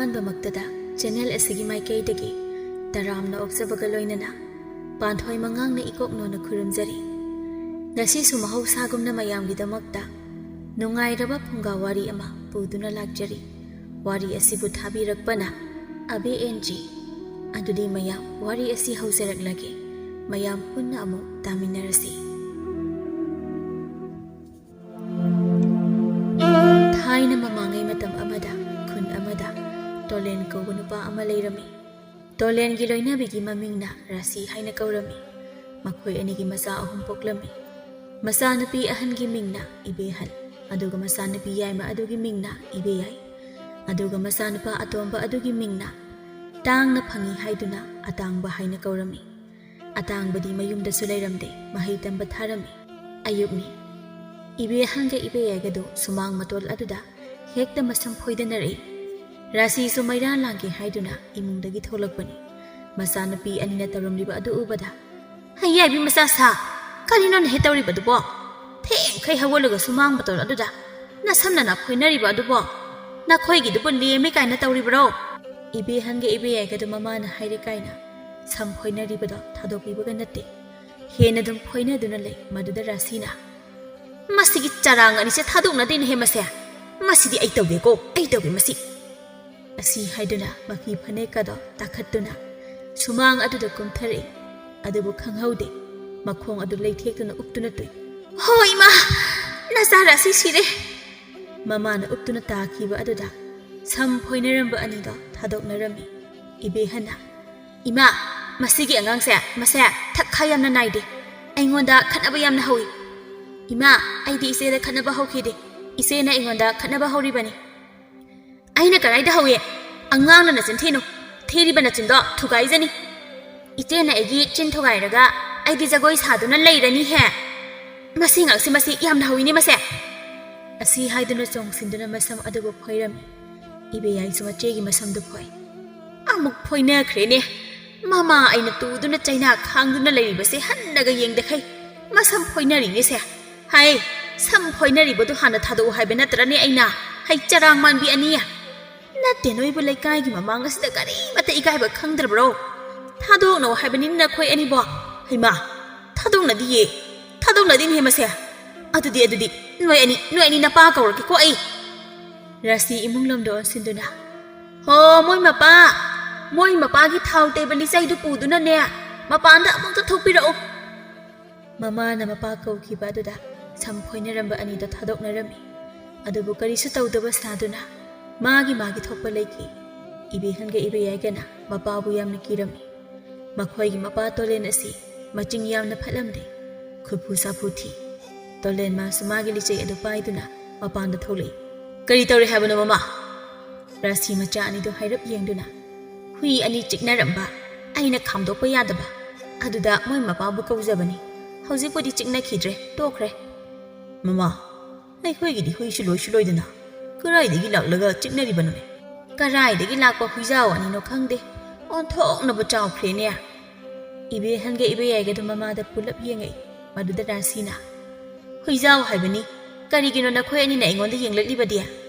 ꯑꯍꯥꯟꯕꯃꯛꯇꯗ channel ꯑꯁꯤꯒꯤ ꯃꯥꯏꯀꯩꯗꯒꯤ ꯇꯔꯥꯝꯅ ꯑꯣꯛꯆꯕꯒ ꯂꯣꯏꯅꯅ ꯄꯥꯟꯊꯣꯏ ꯃꯉꯥꯡꯅ ꯏꯀꯣꯛꯅꯣꯅ ꯈꯨꯔꯨꯝꯖꯔꯤ꯫ ꯉꯁꯤꯁꯨ ꯃꯍꯧꯁꯥꯒꯨꯝꯅ ꯃꯌꯥꯝꯒꯤꯗꯃꯛꯇ ꯅꯨꯡꯉꯥꯏꯔꯕ ꯐꯨꯡꯒꯥ ꯋꯥꯔꯤ ꯑꯃ ꯄꯨꯗꯨꯅ ꯂꯥꯛꯆꯔꯤ꯫ ꯋꯥꯔꯤ ꯑꯁꯤꯕꯨ ꯊꯥꯕꯤꯔꯛꯄꯅ ꯑꯕꯦ ꯑꯦꯟꯖꯤ꯫ ꯑꯗꯨꯗꯤ ꯃꯌꯥꯝ ꯋꯥꯔꯤ ꯑꯁꯤ ꯍꯧꯖꯔꯛꯂꯒꯦ꯫ ꯃꯌꯥꯝ ꯄꯨꯟꯅ ꯑꯃꯨꯛ ꯇꯥꯃꯤꯟꯅꯔꯁꯤ꯫ ꯊꯥꯏꯅ ꯃꯃꯥꯡꯉꯩ ꯃꯇꯝ ꯑꯃꯗ ꯈꯨꯟ ꯑꯃꯗ ꯇꯣꯂꯦꯟ ꯀꯧꯕ ꯅꯨꯄꯥ ꯑꯃ ꯂꯩꯔꯝꯃꯤ꯫ ꯇꯣꯂꯦꯟꯒꯤ ꯂꯣꯏꯅꯕꯤꯒꯤ ꯃꯃꯤꯡꯅ ꯔꯥꯁꯤ ꯍꯥꯏꯅ ꯀꯧꯔꯝꯃꯤ꯫ ꯃꯈꯣꯏ ꯑꯅꯤꯒꯤ ꯃꯆꯥ ꯑꯍꯨꯝ ꯄꯣꯛꯂꯝꯃꯤ꯫ ꯃꯆꯥꯅꯨꯄꯤ ꯑꯍꯟꯒꯤ ꯃꯤꯡꯅ ꯏꯕꯦꯍꯜ, ꯑꯗꯨꯒ ꯃꯆꯥꯅꯨꯄꯤ ꯌꯥꯏꯃ ꯑꯗꯨꯒꯤ ꯃꯤꯡꯅ ꯏꯕꯦꯌꯥꯏ, ꯑꯗꯨꯒ ꯃꯆꯥꯅꯨꯄꯥ ꯑꯇꯣꯝꯕ ꯑꯗꯨꯒꯤ ꯃꯤꯡꯅ ꯇꯥꯡꯅ ꯐꯪꯏ ꯍꯥꯏꯗꯨꯅ ꯑꯇꯥꯡꯕ ꯍꯥꯏꯅ ꯀꯧꯔꯝꯃꯤ꯫ ꯑꯇꯥꯡꯕꯗꯤ ꯃꯌꯨꯝꯗꯁꯨ ꯂꯩꯔꯝꯗꯦ, ꯃꯍꯩ ꯇꯝꯕ ꯊꯥꯔꯝꯃꯤ꯫ ꯑꯌꯨꯛꯅꯤ, ꯏꯕꯦꯍꯜꯒ ꯏꯕꯦꯌꯥꯏꯒꯗꯨ ꯁꯨꯃꯥꯡ ꯃꯇꯣꯜ ꯑꯗꯨꯗ ꯍꯦꯛꯇ ꯃꯁꯝ ꯐꯣꯏꯗꯅꯔꯛꯏ꯫ ꯔꯥꯁꯤꯁꯨ ꯃꯩꯔꯥ ꯂꯥꯡꯒꯦ ꯍꯥꯏꯗꯨꯅ ꯏꯃꯨꯡꯗꯒꯤ ꯊꯣꯛꯂꯛꯄꯅꯤ꯫ ꯃꯆꯥꯅꯨꯄꯤ ꯑꯅꯤꯅ ꯇꯧꯔꯝꯂꯤꯕ ꯑꯗꯨ ꯎꯕꯗ, "ꯍꯩꯌꯥꯏꯕꯤ ꯃꯆꯥ ꯁꯥ, ꯀꯔꯤꯅꯣ ꯅꯍꯦ ꯇꯧꯔꯤꯕꯗꯨꯕꯣ? ꯊꯦꯡꯈꯩ ꯍꯧꯒꯠꯂꯒ ꯁꯨꯃꯥꯡ ꯃꯇꯣꯜ ꯑꯗꯨꯗ ꯅꯁꯝ ꯅꯅꯥ ꯐꯣꯏꯅꯔꯤꯕ ꯑꯗꯨꯕꯣ? ꯅꯈꯣꯏꯒꯤꯗꯨꯕꯨ ꯂꯦꯝꯃꯦ ꯀꯥꯏꯅ ꯇꯧꯔꯤꯕꯔꯣ?" ꯏꯕꯦꯍꯜꯒ ꯏꯕꯦꯌꯥꯏꯒꯗꯨ ꯃꯃꯥꯅ ꯍꯥꯏꯔꯦ ꯀꯥꯏꯅ ꯁꯝ ꯐꯣꯏꯅꯔꯤꯕꯗꯣ ꯊꯥꯗꯣꯛꯄꯤꯕꯒ ꯅꯠꯇꯦ, ꯍꯦꯟꯅ ꯑꯗꯨꯝ ꯐꯣꯏꯅꯗꯨꯅ ꯂꯩ꯫ ꯃꯗꯨꯗ ꯔꯥꯁꯤꯅ, "ꯃꯁꯤꯒꯤ ꯆꯔꯥꯡ ꯑꯅꯤꯁꯦ ꯊꯥꯗꯣꯛꯅꯗꯦꯅꯦꯍꯦ ꯃꯁꯦ, ꯃꯁꯤꯗꯤ ꯑꯩ ꯇꯧꯒꯦꯀꯣ, ꯑꯩ ꯇꯧꯒꯦ ꯃꯁꯤ" ꯑꯁꯤ ꯍꯥꯏꯗꯨꯅ ꯃꯐꯤ ꯐꯅꯦꯛꯀꯗꯣ ꯇꯥꯈꯠꯇꯨꯅ ꯁꯨꯃꯥꯡ ꯑꯗꯨꯗ ꯀꯨꯝꯊꯔꯛꯏ꯫ ꯑꯗꯨꯕꯨ ꯈꯪꯍꯧꯗꯦ, ꯃꯈꯣꯡ ꯑꯗꯨ ꯂꯩꯊꯦꯛꯇꯨꯅ ꯎꯞꯇꯨꯅ ꯇꯣꯏ꯫ "ꯍꯣ ꯏꯃꯥ, ꯅꯆꯥ ꯔꯥꯁꯤ ꯁꯤꯔꯦ!" ꯃꯃꯥꯅ ꯎꯞꯇꯨꯅ ꯇꯥꯈꯤꯕ ꯑꯗꯨꯗ ꯁꯝ ꯐꯣꯏꯅꯔꯝꯕ ꯑꯅꯤꯗꯣ ꯊꯥꯗꯣꯛꯅꯔꯝꯃꯤ꯫ ꯏꯕꯦꯍꯜꯅ, "ꯏꯃꯥ, ꯃꯁꯤꯒꯤ ꯑꯉꯥꯡꯁꯦ ꯃꯁꯦ ꯊꯛꯈꯥ ꯌꯥꯝꯅ ꯅꯥꯏꯗꯦ, ꯑꯩꯉꯣꯟꯗ ꯈꯠꯅꯕ ꯌꯥꯝꯅ ꯍꯧꯏ." "ꯏꯃꯥ, ꯑꯩꯗꯤ ꯏꯆꯦꯗ ꯈꯠꯅꯕ ꯍꯧꯈꯤꯗꯦ, ꯏꯆꯦꯅ ꯑꯩꯉꯣꯟꯗ ꯈꯠꯅꯕ ꯍꯧꯔꯤꯕꯅꯤ." "ꯑꯩꯅ ꯀꯗꯥꯏꯗ ꯍꯧꯏ? ꯑꯉꯥꯡꯅ ꯅꯆꯤꯟ ꯊꯤꯅꯨ, ꯊꯤꯔꯤꯕ ꯅꯆꯤꯟꯗꯣ ꯊꯨꯒꯥꯏꯖꯅꯤ. ꯏꯆꯦꯅ ꯑꯩꯒꯤ ꯆꯤꯟ ꯊꯨꯒꯥꯏꯔꯒ ꯑꯩꯗꯤ ꯖꯒꯣꯏ ꯁꯥꯗꯨꯅ ꯂꯩꯔꯅꯤꯍꯦ. ꯃꯁꯤ ꯉꯥꯛꯁꯤ ꯃꯁꯤ ꯌꯥꯝꯅ ꯍꯧꯏꯅꯤ ꯃꯁꯦ." ꯑꯁꯤ ꯍꯥꯏꯗꯨꯅ ꯆꯣꯡꯁꯤꯟꯗꯨꯅ ꯃꯁꯝ ꯑꯗꯨꯕꯨ ꯐꯣꯏꯔꯝꯃꯤ꯫ ꯏꯕꯦꯌꯥꯏꯁꯨ ꯃꯆꯦꯒꯤ ꯃꯁꯝꯗꯨ ꯐꯣꯏ꯫ "ꯑꯃꯨꯛ ꯐꯣꯏꯅꯈ꯭ꯔꯦꯅꯦ. ꯃꯃꯥ ꯑꯩꯅ ꯇꯨꯗꯨꯅ ꯆꯩꯅꯥ ꯈꯥꯡꯗꯨꯅ ꯂꯩꯔꯤꯕꯁꯦ ꯍꯟꯅꯒ ꯌꯦꯡꯗꯈꯩ ꯃꯁꯝ ꯐꯣꯏꯅꯔꯤꯅꯦꯁꯦ. ꯍꯥꯏ, ꯁꯝ ꯐꯣꯏꯅꯔꯤꯕꯗꯨ ꯍꯥꯟꯅ ꯊꯥꯗꯣꯛꯎ ꯍꯥꯏꯕ ꯅꯠꯇ꯭ꯔꯅꯦ ꯑꯩꯅ, ꯍꯩ ꯆꯔꯥꯡ ꯃꯥꯟꯕꯤ ꯑꯅꯤ! ꯅꯠꯇꯦ, ꯅꯣꯏꯕꯨ ꯂꯩꯀꯥꯏꯒꯤ ꯃꯃꯥꯡ ꯑꯁꯤꯗ ꯀꯔꯤꯃꯠꯇ ꯏꯀꯥꯏꯕ ꯈꯪꯗ꯭ꯔꯕ꯭ꯔꯣ? ꯊꯥꯗꯣꯛꯅꯧ ꯍꯥꯏꯕꯅꯤꯅ ꯅꯈꯣꯏ ꯑꯅꯤꯕꯣ." "ꯍꯩꯃꯥ, ꯊꯥꯗꯣꯛꯅꯗꯤꯌꯦ, ꯊꯥꯗꯣꯛꯅꯗꯤꯅꯦ ꯃꯁꯦ. ꯑꯗꯨꯗꯤ ꯅꯣꯏ ꯑꯅꯤ ꯅꯄꯥ ꯀꯧꯔꯒꯦꯀꯣ ꯑꯩ." ꯔꯥꯁꯤ ꯏꯃꯨꯡ ꯂꯣꯝꯗ ꯑꯣꯟꯁꯤꯟꯗꯨꯅ, "ꯍꯣ, ꯃꯣꯏ ꯃꯄꯥꯒꯤ ꯊꯥꯎ ꯇꯩꯕ ꯂꯤꯆꯩꯗꯨ ꯄꯨꯗꯨꯅꯅꯦ ꯃꯄꯥꯟꯗ ꯑꯃꯨꯛꯇ ꯊꯣꯛꯄꯤꯔꯛꯎ." ꯃꯃꯥꯅ ꯃꯄꯥ ꯀꯧꯈꯤꯕ ꯑꯗꯨꯗ ꯁꯝ ꯐꯣꯏꯅꯔꯝꯕ ꯑꯅꯤꯗꯣ ꯊꯥꯗꯣꯛꯅꯔꯝꯃꯤ꯫ ꯑꯗꯨꯕꯨ ꯀꯔꯤꯁꯨ ꯇꯧꯗꯕ ꯁꯥꯗꯨꯅ ꯃꯥꯒꯤ ꯊꯣꯛꯄ ꯂꯩꯈꯤ꯫ ꯏꯕꯦꯍꯜꯒ ꯏꯕꯦꯌꯥꯏꯒꯅ ꯃꯄꯥꯕꯨ ꯌꯥꯝꯅ ꯀꯤꯔꯝꯃꯤ꯫ ꯃꯈꯣꯏꯒꯤ ꯃꯄꯥ ꯇꯣꯂꯦꯟ ꯑꯁꯤ ꯃꯆꯤꯡ ꯌꯥꯝꯅ ꯐꯠꯂꯝꯗꯦ, ꯈꯨꯐꯨ ꯁꯥꯐꯨ ꯊꯤ꯫ ꯇꯣꯂꯦꯟ ꯃꯥꯁꯨ ꯃꯥꯒꯤ ꯂꯤꯆꯩ ꯑꯗꯨ ꯄꯥꯏꯗꯨꯅ ꯃꯄꯥꯟꯗ ꯊꯣꯛꯂꯛꯏ꯫ "ꯀꯔꯤ ꯇꯧꯔꯦ ꯍꯥꯏꯕꯅꯣ ꯃꯃꯥ?" ꯔꯥꯁꯤ ꯃꯆꯥ ꯑꯅꯤꯗꯨ ꯍꯥꯏꯔꯞ ꯌꯦꯡꯗꯨꯅ, "ꯍꯨꯏ ꯑꯅꯤ ꯆꯤꯛꯅꯔꯝꯕ, ꯑꯩꯅ ꯈꯥꯝꯗꯣꯛꯄ ꯌꯥꯗꯕ, ꯑꯗꯨꯗ ꯃꯣꯏ ꯃꯄꯥꯕꯨ ꯀꯧꯖꯕꯅꯤ. ꯍꯧꯖꯤꯛꯄꯨꯗꯤ ꯆꯤꯛꯅꯈꯤꯗ꯭ꯔꯦ, ꯇꯣꯛꯈ꯭ꯔꯦ." "ꯃꯃꯥ, ꯑꯩꯈꯣꯏꯒꯤꯗꯤ ꯍꯨꯏꯁꯨ ꯂꯣꯏꯗꯅ ꯀꯔꯥꯏꯗꯒꯤ ꯂꯥꯛꯂꯒ ꯆꯤꯛꯅꯔꯤꯕꯅꯣꯅꯦ?" "ꯀꯔꯥꯏꯗꯒꯤ ꯂꯥꯛꯄ ꯍꯨꯏꯖꯥꯎ ꯑꯅꯤꯅꯣ ꯈꯪꯗꯦ, ꯑꯣꯟꯊꯣꯛꯅꯕꯨ ꯆꯥꯎꯈ꯭ꯔꯦꯅꯦ." ꯏꯕꯦꯍꯜꯒ ꯏꯕꯦꯌꯥꯏꯒꯗꯨ ꯃꯃꯥꯗ ꯄꯨꯂꯞ ꯌꯦꯡꯉꯛꯏ꯫ ꯃꯗꯨꯗ ꯔꯥꯁꯤꯅ, "ꯍꯨꯏꯖꯥꯎ ꯍꯥꯏꯕꯅꯤ, ꯀꯔꯤꯒꯤꯅꯣ ꯅꯈꯣꯏ ꯑꯅꯤꯅ ꯑꯩꯉꯣꯟꯗ ꯌꯦꯡꯂꯛꯂꯤꯕꯗꯤ?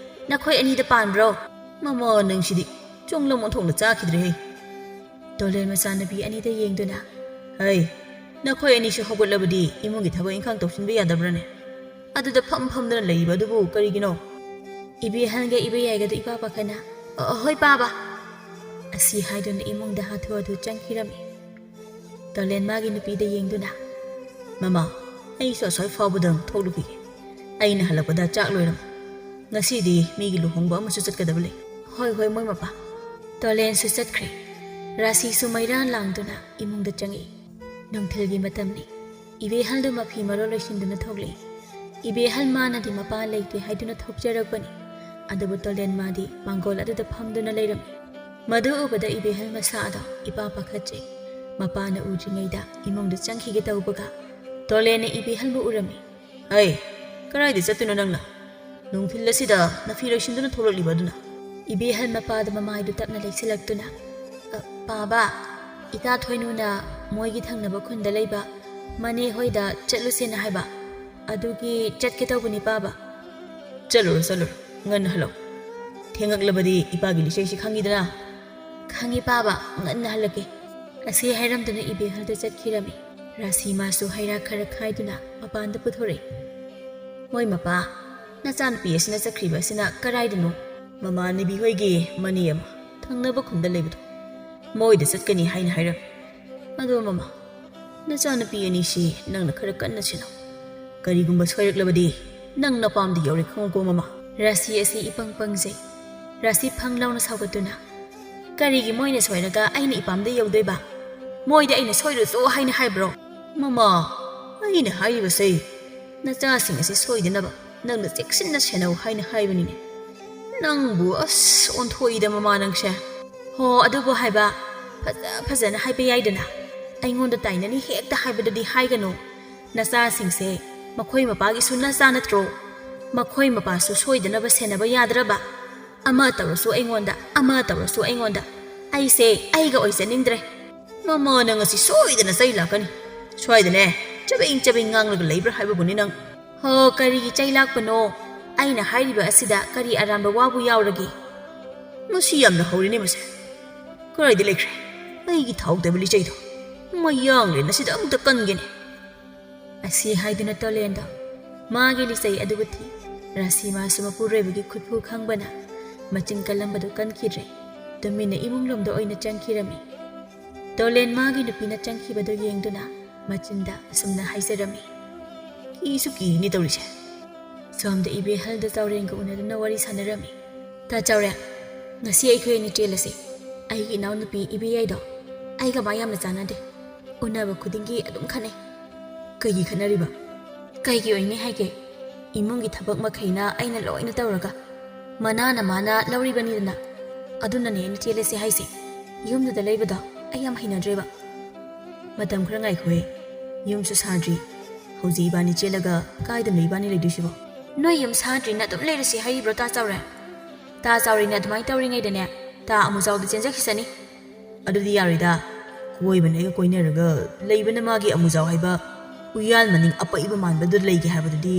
ꯅꯈꯣꯏ ꯑꯅꯤꯗ ꯄꯥꯟꯕ꯭ꯔꯣ?" "ꯃꯃꯥ, ꯅꯪꯁꯤꯗꯤ ꯆꯣꯡꯂꯝ ꯑꯣꯟꯊꯣꯛꯅ ꯆꯥꯈꯤꯗ꯭ꯔꯦꯍꯦ." ꯇꯣꯂꯦꯟ ꯃꯆꯥꯅꯨꯄꯤ ꯑꯅꯤꯗ ꯌꯦꯡꯗꯨꯅ, "ꯍꯩ, ꯅꯈꯣꯏ ꯑꯅꯤꯁꯨ ꯍꯧꯒꯠꯂꯕꯗꯤ ꯏꯃꯨꯡꯒꯤ ꯊꯕꯛ ꯏꯪꯈꯥꯡ ꯇꯧꯁꯤꯟꯕ ꯌꯥꯗꯕ꯭ꯔꯅꯦ? ꯑꯗꯨꯗ ꯐꯝꯗꯨꯅ ꯂꯩꯔꯤꯕ ꯑꯗꯨꯕꯨ ꯀꯔꯤꯒꯤꯅꯣ?" ꯏꯕꯦꯍꯜꯒ ꯏꯕꯦꯌꯥꯏꯒꯗꯨ ꯏꯄꯥ ꯄꯥꯈꯠꯅ, "ꯍꯣꯏ ꯄꯥꯕ" ꯑꯁꯤ ꯍꯥꯏꯗꯨꯅ ꯏꯃꯨꯡꯗ ꯍꯥꯊꯨ ꯆꯪꯈꯤꯔꯝꯃꯤ꯫ ꯇꯣꯂꯦꯟ ꯃꯥꯒꯤ ꯅꯨꯄꯤꯗ ꯌꯦꯡꯗꯨꯅ, "ꯃꯃꯥ, ꯑꯩꯁꯨ ꯑꯁ꯭ꯋꯥꯏ ꯐꯥꯎꯕꯗꯪ ꯊꯣꯛꯂꯨꯈꯤꯒꯦ. ꯑꯩꯅ ꯍꯜꯂꯛꯄꯗ ꯆꯥꯛ ꯂꯣꯏꯔꯝꯃꯤ. ꯉꯁꯤꯗꯤ ꯃꯤꯒꯤ ꯂꯨꯍꯣꯡꯕ ꯑꯃꯁꯨ ꯆꯠꯀꯗꯕ ꯂꯩ." "ꯍꯣꯏ ꯃꯣꯏ ꯃꯄꯥ." ꯇꯣꯂꯦꯟꯁꯨ ꯆꯠꯈ꯭ꯔꯦ꯫ ꯔꯥꯁꯤꯁꯨ ꯃꯩꯔꯥ ꯂꯥꯡꯗꯨꯅ ꯏꯃꯨꯡꯗ ꯆꯪꯉꯛꯏ꯫ ꯅꯨꯡꯊꯤꯜꯒꯤ ꯃꯇꯝꯅꯤ꯫ ꯏꯕꯦꯍꯜꯗꯨ ꯃꯐꯤ ꯃꯔꯣꯜ ꯂꯣꯏꯁꯤꯟꯗꯨꯅ ꯊꯣꯛꯂꯛꯏ꯫ ꯏꯕꯦꯍꯜ ꯃꯥꯅꯗꯤ ꯃꯄꯥ ꯂꯩꯇꯦ ꯍꯥꯏꯗꯨꯅ ꯊꯣꯛꯆꯔꯛꯄꯅꯤ꯫ ꯑꯗꯨꯕꯨ ꯇꯣꯂꯦꯟ ꯃꯥꯗꯤ ꯃꯥꯡꯒꯣꯜ ꯑꯗꯨꯗ ꯐꯝꯗꯨꯅ ꯂꯩꯔꯝꯃꯤ꯫ ꯃꯗꯨ ꯎꯕꯗ ꯏꯕꯦꯍꯜ ꯃꯁꯥ ꯑꯗꯣ ꯏꯄꯥ ꯄꯥꯈꯠꯆꯩ꯫ ꯃꯄꯥꯅ ꯎꯗ꯭ꯔꯤꯉꯩꯗ ꯏꯃꯨꯡꯗ ꯆꯪꯈꯤꯒꯦ ꯇꯧꯕꯒ ꯇꯣꯂꯦꯟꯅ ꯏꯕꯦꯍꯜꯕꯨ ꯎꯔꯝꯃꯤ꯫ "ꯍꯩ, ꯀꯔꯥꯏꯗ ꯆꯠꯇꯣꯏꯅꯣ ꯅꯪꯅ? ꯅꯨꯡꯊꯤꯜ ꯑꯁꯤꯗ ꯅꯐꯤ ꯂꯣꯏꯁꯤꯟꯗꯨꯅ ꯊꯣꯛꯂꯛꯂꯤꯕ ꯑꯗꯨꯅ?" ꯏꯕꯦꯍꯜ ꯃꯄꯥꯗ ꯃꯃꯥꯏꯗꯨ ꯇꯞꯅ ꯂꯩꯁꯤꯜꯂꯛꯇꯨꯅ, "ꯄꯥꯕꯥ, ꯏꯇꯥ ꯊꯣꯏꯅꯨꯅ ꯃꯣꯏꯒꯤ ꯊꯪꯅꯕ ꯈꯨꯟꯗ ꯂꯩꯕ ꯃꯅꯦ ꯍꯣꯏꯗ ꯆꯠꯂꯨꯁꯦꯅ ꯍꯥꯏꯕ, ꯑꯗꯨꯒꯤ ꯆꯠꯀꯦ ꯇꯧꯕꯅꯤ ꯄꯥꯕ." "ꯆꯠꯂꯨꯔꯣ, ꯉꯟꯅ ꯍꯜꯂꯛꯎ." ꯊꯦꯡꯉꯛꯂꯕꯗꯤ ꯏꯄꯥꯒꯤ ꯂꯤꯆꯩꯁꯤ ꯈꯪꯉꯤꯗꯅ ꯈꯪꯉꯤ ꯄꯥꯕ ꯉꯟꯅ ꯍꯜꯂꯛꯀꯦ ꯑꯁꯤ ꯍꯥꯏꯔꯝꯗꯨꯅ ꯏꯕꯦꯍꯜꯗ ꯆꯠꯈꯤꯔꯝꯃꯤ ꯔꯥꯁꯤ ꯃꯥꯁꯨ ꯍꯩꯔꯥꯛ ꯈꯔ ꯈꯥꯏꯗꯨꯅ ꯃꯄꯥꯟꯗ ꯄꯨꯊꯣꯔꯛꯏ ꯃꯣꯏ ꯃꯄꯥ ꯅꯆꯥꯅꯨꯄꯤ ꯑꯁꯤꯅ ꯆꯠꯈ꯭ꯔꯤꯕ ꯑꯁꯤꯅ ꯀꯔꯥꯏꯗꯅꯣ ꯃꯃꯥꯟꯅꯕꯤ ꯍꯣꯏꯒꯤ ꯃꯅꯦ ꯑꯃ ꯊꯪꯅꯕ ꯈꯨꯟꯗ ꯂꯩꯕꯗꯣ ꯃꯣꯏꯗ ꯆꯠꯀꯅꯤ ꯍꯥꯏꯅ ꯍꯥꯏꯔꯝꯃꯤ ꯑꯗꯣ ꯃꯃꯥ ꯅꯆꯥꯅꯨꯄꯤ ꯑꯅꯤꯁꯤ ꯅꯪꯅ ꯈꯔ ꯀꯟꯅ ꯁꯦꯟꯅꯧ ꯀꯔꯤꯒꯨꯝꯕ ꯁꯣꯏꯔꯛꯂꯕꯗꯤ ꯅꯪ ꯅꯄꯥꯝꯗ ꯌꯧꯔꯦ ꯈꯪꯉꯨꯀꯣ ꯃꯃꯥ ꯔꯥꯁꯤ ꯑꯁꯤ ꯏꯄꯪ ꯄꯪꯖꯩ ꯔꯥꯁꯤ ꯐꯪ ꯂꯥꯎꯅ ꯁꯥꯎꯒꯠꯇꯨꯅ ꯀꯔꯤꯒꯤ ꯃꯣꯏꯅ ꯁꯣꯏꯔꯒ ꯑꯩꯅ ꯏꯄꯥꯝꯗ ꯌꯧꯗꯣꯏꯕ ꯃꯣꯏꯗꯤ ꯑꯩꯅ ꯁꯣꯏꯔꯨꯆꯣ ꯍꯥꯏꯅ ꯍꯥꯏꯕ꯭ꯔꯣ ꯃꯃꯥ ꯑꯩꯅ ꯍꯥꯏꯔꯤꯕꯁꯦ ꯅꯆꯥꯁꯤꯡ ꯑꯁꯤ ꯁꯣꯏꯗꯅꯕ ꯅꯪꯅ ꯆꯦꯛꯁꯤꯟꯅ ꯁꯦꯟꯅꯧ ꯍꯥꯏꯅ ꯍꯥꯏꯕꯅꯤꯅꯦ ꯅꯪꯕꯨ ꯑꯁ ꯑꯣꯟꯊꯣꯛꯏꯗ ꯃꯃꯥ ꯅꯪꯁꯦ ꯍꯣ ꯑꯗꯨꯕꯨ ꯍꯥꯏꯕ ꯐꯖꯅ ꯍꯥꯏꯕ ꯌꯥꯏꯗꯅ ꯑꯩꯉꯣꯟꯗ ꯇꯥꯏꯅꯅꯤ ꯍꯦꯛꯇ ꯍꯥꯏꯕꯗꯗꯤ ꯍꯥꯏꯒꯅꯨ ꯅꯆꯥꯁꯤꯡꯁꯦ ꯃꯈꯣꯏ ꯃꯄꯥꯒꯤꯁꯨ ꯅꯆꯥ ꯅꯠꯇ꯭ꯔꯣ ꯃꯈꯣꯏ ꯃꯄꯥꯁꯨ ꯁꯣꯏꯗꯅꯕ ꯁꯦꯟꯅꯕ ꯌꯥꯗ꯭ꯔꯕ ꯑꯃ ꯇꯧꯔꯁꯨ ꯑꯩꯉꯣꯟꯗ ꯑꯃ ꯇꯧꯔꯁꯨ ꯑꯩꯉꯣꯟꯗ ꯑꯩꯁꯦ ꯑꯩꯒ ꯑꯣꯏꯖꯅꯤꯡꯗ꯭ꯔꯦ ꯃꯃꯥ ꯅꯪ ꯉꯁꯤ ꯁꯣꯏꯗꯅ ꯆꯩ ꯂꯥꯛꯀꯅꯤ ꯁ꯭ꯋꯥꯏꯗꯅꯦ ꯆꯕꯦꯡ ꯉꯥꯡꯂꯒ ꯂꯩꯕ꯭ꯔꯥ ꯍꯥꯏꯕꯕꯨꯅꯤ ꯅꯪ ꯍꯣ ꯀꯔꯤꯒꯤ ꯆꯩ ꯂꯥꯛꯄꯅꯣ ꯑꯩꯅ ꯍꯥꯏꯔꯤꯕ ꯑꯁꯤꯗ ꯀꯔꯤ ꯑꯔꯥꯟꯕ ꯋꯥꯕꯨ ꯌꯥꯎꯔꯒꯦ ꯃꯁꯤ ꯌꯥꯝꯅ ꯍꯧꯔꯤꯅꯦ ꯃꯁꯦ ꯀꯔꯥꯏꯗ ꯂꯩꯈ꯭ꯔꯦ ꯑꯩꯒꯤ ꯊꯥꯎꯗꯕ ꯂꯤꯆꯩꯗꯣ ꯃꯌꯥꯡꯂꯦꯟ ꯑꯁꯤꯗ ꯑꯃꯨꯛꯇ ꯀꯟꯒꯦꯅꯦ ꯑꯁꯤ ꯍꯥꯏꯗꯨꯅ ꯇꯣꯂꯦꯟꯗꯣ ꯃꯥꯒꯤ ꯂꯤꯆꯩ ꯑꯗꯨꯕꯨ ꯊꯤ ꯔꯥꯁꯤ ꯃꯥꯁꯨ ꯃꯄꯨꯔꯣꯏꯕꯒꯤ ꯈꯨꯠꯐꯨ ꯈꯪꯕꯅ ꯃꯆꯤꯟ ꯀꯜꯂꯝꯕꯗꯨ ꯀꯟꯈꯤꯗ꯭ꯔꯦ ꯇꯨꯃꯤꯟꯅ ꯏꯃꯨꯡꯂꯣꯝꯗ ꯑꯣꯏꯅ ꯆꯪꯈꯤꯔꯝꯃꯤ ꯇꯣꯂꯦꯟ ꯃꯥꯒꯤ ꯅꯨꯄꯤꯅ ꯆꯪꯈꯤꯕꯗꯨ ꯌꯦꯡꯗꯨꯅ ꯃꯆꯤꯟꯗ ꯑꯁꯨꯝꯅ ꯍꯥꯏꯖꯔꯝꯃꯤ ꯀꯤꯁꯨ ꯀꯤꯔꯤꯅꯤ ꯇꯧꯔꯤꯁꯦ ꯁꯣꯝꯗ ꯏꯕꯦꯍꯜꯗ ꯆꯥꯎꯔꯦꯟꯒ ꯎꯅꯗꯨꯅ ꯋꯥꯔꯤ ꯁꯥꯟꯅꯔꯝꯃꯤ ꯇꯥ ꯆꯥꯎꯔꯦꯟ ꯉꯁꯤ ꯑꯩꯈꯣꯏ ꯑꯅꯤ ꯆꯦꯜꯂꯁꯤ ꯑꯩꯒꯤ ꯏꯅꯥꯎꯅꯨꯄꯤ ꯏꯕꯦꯌꯥꯏꯗꯣ ꯑꯩꯒ ꯃꯥ ꯌꯥꯝꯅ ꯆꯥꯟꯅꯗꯦ ꯎꯅꯕ ꯈꯨꯗꯤꯡꯒꯤ ꯑꯗꯨꯝ ꯈꯟꯅꯩ ꯀꯩꯒꯤ ꯈꯟꯅꯔꯤꯕ ꯀꯩꯒꯤ ꯑꯣꯏꯅꯤ ꯍꯥꯏꯒꯦ ꯏꯃꯨꯡꯒꯤ ꯊꯕꯛ ꯃꯈꯩꯅ ꯑꯩꯅ ꯂꯣꯏꯅ ꯇꯧꯔꯒ ꯃꯅꯥꯅ ꯃꯥꯅ ꯂꯧꯔꯤꯕꯅꯤꯗꯅ ꯑꯗꯨꯅꯅꯦ ꯑꯩꯅ ꯆꯦꯜꯂꯁꯤ ꯍꯥꯏꯁꯦ ꯌꯨꯝꯗꯨꯗ ꯂꯩꯕꯗꯣ ꯑꯩ ꯌꯥꯝ ꯍꯩꯅꯗ꯭ꯔꯦꯕ ꯃꯇꯝ ꯈꯔ ꯉꯥꯏꯈꯣꯍꯦ ꯌꯨꯝꯁꯨ ꯁꯥꯗ꯭ꯔꯤ ꯍꯧꯖꯤꯛ ꯏꯕꯥꯅꯤ ꯆꯦꯜꯂꯒ ꯀꯥꯏꯗꯅꯣ ꯏꯕꯥꯅꯤ ꯂꯩꯗꯣꯏꯁꯤꯕꯣ ꯅꯣꯏ ꯌꯨꯝ ꯁꯥꯗ꯭ꯔꯤꯅ ꯑꯗꯨꯝ ꯂꯩꯔꯁꯤ ꯍꯥꯏꯔꯤꯕ꯭ꯔꯣ ꯇꯥ ꯆꯥꯎꯔꯦꯟ ꯇꯥ ꯆꯥꯎꯔꯦꯟꯅ ꯑꯗꯨꯃꯥꯏꯅ ꯇꯧꯔꯤꯉꯩꯗꯅꯦ ꯇꯥ ꯑꯃꯨꯖꯥꯎꯗ ꯆꯦꯟꯖꯈꯤꯁꯅꯤ ꯑꯗꯨꯗꯤ ꯌꯥꯔꯣꯏꯗ ꯀꯣꯏꯕꯅ ꯑꯩꯒ ꯀꯣꯏꯅꯔꯒ ꯂꯩꯕꯅ ꯃꯥꯒꯤ ꯑꯃꯨꯖꯥꯎ ꯍꯥꯏꯕ ꯎꯌꯥꯜ ꯃꯅꯤꯡ ꯑꯄꯩꯕ ꯃꯥꯟꯕꯗꯨ ꯂꯩꯒꯦ ꯍꯥꯏꯕꯗꯨꯗꯤ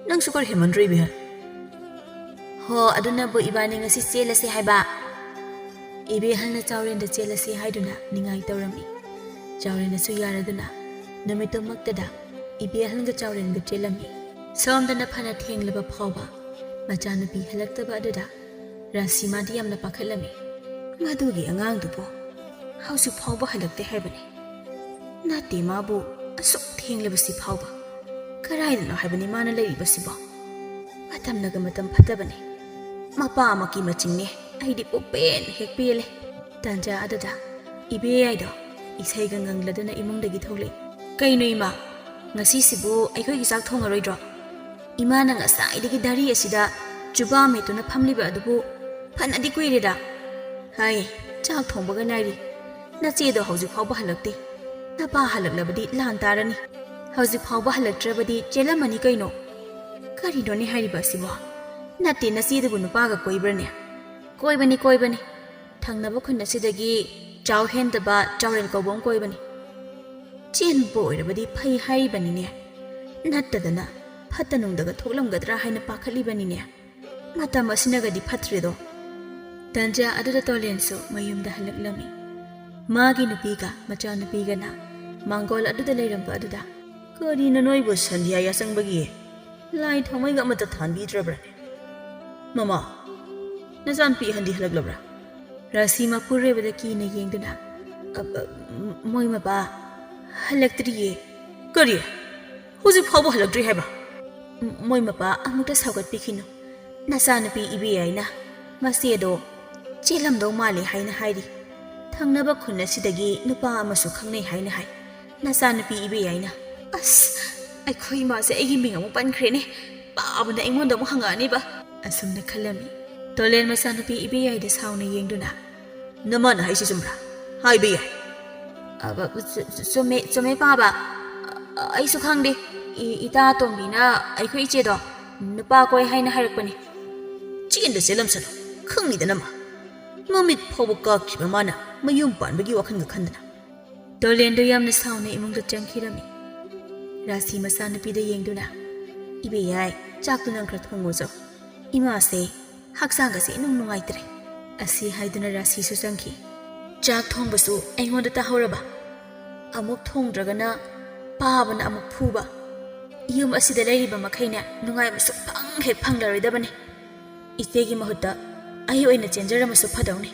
ꯅꯪꯁꯨ ꯈꯔ ꯍꯦꯃꯟꯗ꯭ꯔꯣ ꯏꯕꯦꯍꯜ ꯍꯣ ꯑꯗꯨꯅꯕꯨ ꯏꯕꯥꯅꯤ ꯉꯁꯤ ꯆꯦꯜꯂꯁꯤ ꯍꯥꯏꯕ ꯏꯕꯦꯍꯜꯅ ꯆꯥꯎꯔꯦꯟꯗ ꯆꯦꯜꯂꯁꯤ ꯍꯥꯏꯗꯨꯅ ꯅꯤꯡꯉꯥꯏ ꯇꯧꯔꯝꯃꯤ ꯆꯥꯎꯔꯦꯟꯅꯁꯨ ꯌꯥꯔꯗꯨꯅ ꯅꯨꯃꯤꯠꯇꯨꯃꯛꯇꯗ ꯏꯕꯦꯍꯜꯒ ꯆꯥꯎꯔꯦꯟꯒ ꯆꯦꯜꯂꯝꯃꯤ ꯁꯣꯝꯗꯅ ꯐꯅ ꯊꯦꯡꯂꯕ ꯐꯥꯎꯕ ꯃꯆꯥꯅꯨꯄꯤ ꯍꯜꯂꯛꯇꯕ ꯑꯗꯨꯗ ꯔꯥꯁꯤꯃꯥꯗꯤ ꯌꯥꯝꯅ ꯄꯥꯈꯠꯂꯝꯃꯤ ꯃꯗꯨꯒꯤ ꯑꯉꯥꯡꯗꯨꯕꯨ ꯍꯧꯖꯤꯛ ꯐꯥꯎꯕ ꯍꯜꯂꯛꯇꯦ ꯍꯥꯏꯕꯅꯤ ꯅꯠꯇꯦ ꯃꯥꯕꯨ ꯑꯁꯨꯛ ꯊꯦꯡꯂꯕꯁꯤ ꯐꯥꯎꯕ ꯀꯔꯥꯏꯗꯅꯣ ꯍꯥꯏꯕꯅꯤ ꯃꯥꯅ ꯂꯩꯔꯤꯕꯁꯤꯕꯣ ꯃꯇꯝꯅꯒ ꯃꯇꯝ ꯐꯠꯇꯕꯅꯤ ꯃꯄꯥ ꯑꯃꯒꯤ ꯃꯆꯤꯡꯅꯦ ꯑꯩꯗꯤ ꯄꯨꯛꯄꯦꯟ ꯍꯦꯛ ꯄꯦꯜꯂꯦ ꯇꯥꯟꯖꯥ ꯑꯗꯨꯗ ꯏꯕꯦꯌꯥꯏꯗꯣ ꯏꯁꯩꯒ ꯉꯪꯂꯗꯨꯅ ꯏꯃꯨꯡꯗꯒꯤ ꯊꯣꯛꯂꯛꯏ ꯀꯩꯅꯣ ꯏꯃꯥ ꯉꯁꯤꯁꯤꯕꯨ ꯑꯩꯈꯣꯏꯒꯤ ꯆꯥꯛ ꯊꯣꯡꯉꯔꯣꯏꯗ꯭ꯔꯣ ꯏꯃꯥꯅ ꯉꯁꯥꯏꯗꯒꯤ ꯙꯔꯤ ꯑꯁꯤꯗ ꯆꯨꯕꯥ ꯃꯦꯠꯇꯨꯅ ꯐꯝꯂꯤꯕ ꯑꯗꯨꯕꯨ ꯐꯅꯗꯤ ꯀꯨꯏꯔꯦꯗ ꯍꯥꯏ ꯆꯥꯛ ꯊꯣꯡꯕꯒ ꯅꯥꯏꯔꯤ ꯅꯆꯦꯗꯣ ꯍꯧꯖꯤꯛ ꯐꯥꯎꯕ ꯍꯜꯂꯛꯇꯦ ꯅꯄꯥ ꯍꯜꯂꯛꯂꯕꯗꯤ ꯂꯥꯟ ꯇꯥꯔꯅꯤ ꯍꯧꯖꯤꯛ ꯐꯥꯎꯕ ꯍꯜꯂꯛꯇ꯭ꯔꯕꯗꯤ ꯆꯦꯜꯂꯝꯃꯅꯤ ꯀꯩꯅꯣ ꯀꯔꯤꯅꯣꯅꯦ ꯍꯥꯏꯔꯤꯕ ꯑꯁꯤꯕꯣ ꯅꯠꯇꯦ ꯅꯆꯦꯗꯨꯕꯨ ꯅꯨꯄꯥꯒ ꯀꯣꯏꯕ꯭ꯔꯅꯦ ꯀꯣꯏꯕꯅꯤ ꯊꯪꯅꯕ ꯈꯨꯟ ꯑꯁꯤꯗꯒꯤ ꯆꯥꯎ ꯍꯦꯟꯗꯕ ꯆꯥꯎꯔꯦꯟ ꯀꯧꯕ ꯑꯃ ꯀꯣꯏꯕꯅꯤ ꯆꯦꯟꯕ ꯑꯣꯏꯔꯕꯗꯤ ꯐꯩ ꯍꯥꯏꯔꯤꯕꯅꯤꯅꯦ ꯅꯠꯇꯗꯅ ꯐꯠꯇ ꯅꯨꯡꯗꯒ ꯊꯣꯛꯂꯝꯒꯗ꯭ꯔꯥ ꯍꯥꯏꯅ ꯄꯥꯈꯠꯂꯤꯕꯅꯤꯅꯦ ꯃꯇꯝ ꯑꯁꯤꯅꯒꯗꯤ ꯐꯠꯇ꯭ꯔꯦꯗꯣ ꯇꯥꯟꯖꯥ ꯑꯗꯨꯗ ꯇꯣꯂꯦꯟꯁꯨ ꯃꯌꯨꯝꯗ ꯍꯜꯂꯛꯂꯝꯃꯤ ꯃꯥꯒꯤ ꯅꯨꯄꯤꯒ ꯃꯆꯥꯅꯨꯄꯤꯒꯅ ꯃꯥꯡꯒꯣꯜ ꯑꯗꯨꯗ ꯂꯩꯔꯝꯕ ꯑꯗꯨꯗ ꯀꯔꯤꯅꯣ ꯅꯣꯏꯕꯨ ꯁꯟꯙ꯭ꯌꯥ ꯌꯥꯆꯪꯕꯒꯤ ꯂꯥꯏ ꯊꯥꯎꯃꯩꯒ ꯑꯃꯠꯇ ꯊꯥꯟꯕꯤꯗ꯭ꯔꯕ꯭ꯔꯅꯦ ꯃꯃꯥ ꯅꯆꯥꯅꯨꯄꯤ ꯑꯍꯟꯗꯤ ꯍꯜꯂꯛꯂꯕ꯭ꯔꯥ ꯔꯥꯁꯤ ꯃꯄꯨꯔꯣꯏꯕꯗ ꯀꯤꯅ ꯌꯦꯡꯗꯨꯅ ꯃꯣꯏ ꯃꯄꯥ ꯍꯜꯂꯛꯇ꯭ꯔꯤꯌꯦ ꯀꯔꯤ ꯍꯧꯖꯤꯛ ꯐꯥꯎꯕ ꯍꯜꯂꯛꯇ꯭ꯔꯤ ꯍꯥꯏꯕ ꯃꯣꯏ ꯃꯄꯥ ꯑꯃꯨꯛꯇ ꯁꯧꯒꯠꯄꯤꯈꯤꯅꯨ ꯅꯆꯥꯅꯨꯄꯤ ꯏꯕꯦꯌꯥꯏꯅ ꯃꯆꯦꯗꯣ ꯆꯦꯜꯂꯝꯗꯧ ꯃꯥꯜꯂꯦ ꯍꯥꯏꯅ ꯍꯥꯏꯔꯤ ꯊꯪꯅꯕ ꯈꯨꯟ ꯑꯁꯤꯗꯒꯤ ꯅꯨꯄꯥ ꯑꯃꯁꯨ ꯈꯪꯅꯩ ꯍꯥꯏꯅ ꯍꯥꯏ ꯅꯆꯥꯅꯨꯄꯤ ꯏꯕꯦꯌꯥꯏꯅ ꯑꯁ ꯑꯩꯈꯣꯏ ꯏꯃꯥꯁꯦ ꯑꯩꯒꯤ ꯃꯤꯡ ꯑꯃꯨꯛ ꯄꯟꯈ꯭ꯔꯦꯅꯦ ꯄꯥꯕꯅ ꯑꯩꯉꯣꯟꯗ ꯑꯃꯨꯛ ꯍꯪꯉꯛꯑꯅꯤꯕ ꯑꯁꯨꯝꯅ ꯈꯜꯂꯝꯃꯤ ꯇꯣꯂꯦꯟ ꯃꯆꯥꯅꯨꯄꯤ ꯏꯕꯦꯌꯥꯏꯗ ꯁꯥꯎꯅ ꯌꯦꯡꯗꯨꯅ ꯅꯃꯥꯅ ꯍꯥꯏꯁꯤ ꯆꯨꯝꯕ꯭ꯔꯥ ꯍꯥꯏꯕ ꯌꯥꯏ ꯆꯨꯝꯃꯦ ꯄꯥꯕ ꯑꯩꯁꯨ ꯈꯪꯗꯦ ꯏꯇꯥ ꯇꯣꯝꯕꯤꯅ ꯑꯩꯈꯣꯏ ꯏꯆꯦꯗꯣ ꯅꯨꯄꯥ ꯀꯣꯏ ꯍꯥꯏꯅ ꯍꯥꯏꯔꯛꯄꯅꯤ ꯆꯦꯟꯗ ꯆꯦꯜꯂꯝꯁꯅꯨ ꯈꯪꯅꯤꯗꯅ ꯃꯃꯤꯠ ꯐꯥꯎꯕ ꯀꯥꯛꯈꯤꯕ ꯃꯥꯅ ꯃꯌꯨꯝ ꯄꯥꯟꯕꯒꯤ ꯋꯥꯈꯜꯒ ꯈꯟꯗꯅ ꯇꯣꯂꯦꯟꯗꯣ ꯌꯥꯝꯅ ꯁꯥꯎꯅ ꯏꯃꯨꯡꯗ ꯆꯪꯈꯤꯔꯝꯃꯤ ꯔꯥꯁꯤ ꯃꯆꯥꯅꯨꯄꯤꯗ ꯌꯦꯡꯗꯨꯅ ꯏꯕꯦꯌꯥꯏ ꯆꯥꯛꯇꯨ ꯅꯪ ꯈꯔ ꯊꯣꯡꯉꯨꯆꯣ ꯏꯃꯥꯁꯦ ꯍꯛꯆꯥꯡꯒꯁꯦ ꯏꯅꯨꯡ ꯅꯨꯡꯉꯥꯏꯇ꯭ꯔꯦ ꯑꯁꯤ ꯍꯥꯏꯗꯨꯅ ꯔꯥꯁꯤꯁꯨ ꯆꯪꯈꯤ ꯆꯥꯛ ꯊꯣꯡꯕꯁꯨ ꯑꯩꯉꯣꯟꯗ ꯇꯥꯍꯧꯔꯕ ꯑꯃꯨꯛ ꯊꯣꯡꯗ꯭ꯔꯒꯅ ꯄꯥꯕꯅ ꯑꯃꯨꯛ ꯐꯨꯕ ꯌꯨꯝ ꯑꯁꯤꯗ ꯂꯩꯔꯤꯕ ꯃꯈꯩꯅ ꯅꯨꯡꯉꯥꯏꯕ ꯁꯨꯛꯐꯪ ꯍꯦꯛ ꯐꯪꯂꯔꯣꯏꯗꯕꯅꯤ ꯏꯆꯦꯒꯤ ꯃꯍꯨꯠꯇ ꯑꯩ ꯑꯣꯏꯅ ꯆꯦꯟꯖꯔꯝꯃꯁꯨ ꯐꯗꯧꯅꯤ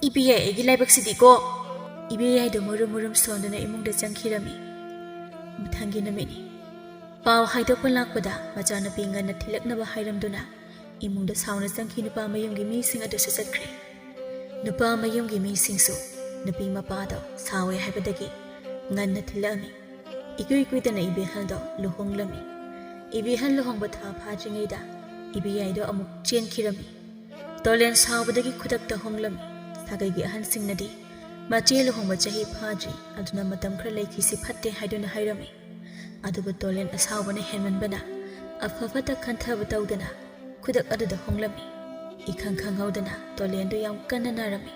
ꯏꯕꯦꯌꯥꯏ ꯑꯩꯒꯤ ꯂꯥꯏꯕꯛꯁꯤꯗꯤꯀꯣ ꯏꯕꯦꯌꯥꯏꯗꯣ ꯃꯨꯔꯨꯝ ꯃꯨꯔꯨꯝ ꯁꯣꯟꯗꯨꯅ ꯏꯃꯨꯡꯗ ꯆꯪꯈꯤꯔꯝꯃꯤ ꯃꯊꯪꯒꯤ ꯅꯨꯃꯤꯠꯅꯤ ꯄꯥꯎ ꯍꯥꯏꯗꯣꯛꯄ ꯂꯥꯛꯄꯗ ꯃꯆꯥꯅꯨꯄꯤ ꯉꯟꯅ ꯊꯤꯜꯂꯛꯅꯕ ꯍꯥꯏꯔꯝꯗꯨꯅ ꯏꯃꯨꯡꯗ ꯁꯥꯎꯅ ꯆꯪꯈꯤ ꯅꯨꯄꯥ ꯃꯌꯨꯝꯒꯤ ꯃꯤꯁꯤꯡ ꯑꯗꯨꯁꯨ ꯆꯠꯈ꯭ꯔꯦ ꯅꯨꯄꯥ ꯃꯌꯨꯝꯒꯤ ꯃꯤꯁꯤꯡꯁꯨ ꯅꯨꯄꯤ ꯃꯄꯥꯗꯣ ꯁꯥꯎꯋꯦ ꯍꯥꯏꯕꯗꯒꯤ ꯉꯟꯅ ꯊꯤꯜꯂꯛꯑꯝꯃꯤ ꯏꯀꯨꯏ ꯀꯨꯏꯗꯅ ꯏꯕꯦꯍꯜꯗꯣ ꯂꯨꯍꯣꯡꯂꯝꯃꯤ ꯏꯕꯦꯍꯜ ꯂꯨꯍꯣꯡꯕ ꯊꯥ ꯐꯥꯗ꯭ꯔꯤꯉꯩꯗ ꯏꯕꯦꯌꯥꯏꯗꯣ ꯑꯃꯨꯛ ꯆꯦꯟꯈꯤꯔꯝꯃꯤ ꯇꯣꯂꯦꯟ ꯁꯥꯎꯕꯗꯒꯤ ꯈꯨꯗꯛꯇ ꯍꯣꯡꯂꯝꯃꯤ ꯁꯥꯒꯩꯒꯤ ꯑꯍꯟꯁꯤꯡꯅꯗꯤ ꯃꯆꯦ ꯂꯨꯍꯣꯡꯕ ꯆꯍꯤ ꯐꯥꯗ꯭ꯔꯤ ꯑꯗꯨꯅ ꯃꯇꯝ ꯈꯔ ꯂꯩꯈꯤꯁꯤ ꯐꯠꯇꯦ ꯍꯥꯏꯗꯨꯅ ꯍꯥꯏꯔꯝꯃꯤ ꯑꯗꯨꯕꯨ ꯇꯣꯂꯦꯟ ꯑꯁꯥꯎꯕꯅ ꯍꯦꯟꯃꯟꯕꯅ ꯑꯐ ꯐꯠꯇ ꯈꯟꯊꯕ ꯇꯧꯗꯅ ꯈꯨꯗꯛ ꯑꯗꯨꯗ ꯍꯣꯡꯂꯝꯃꯤ इखंग खंगौदना तोलेंदु याम कन्ना नारमी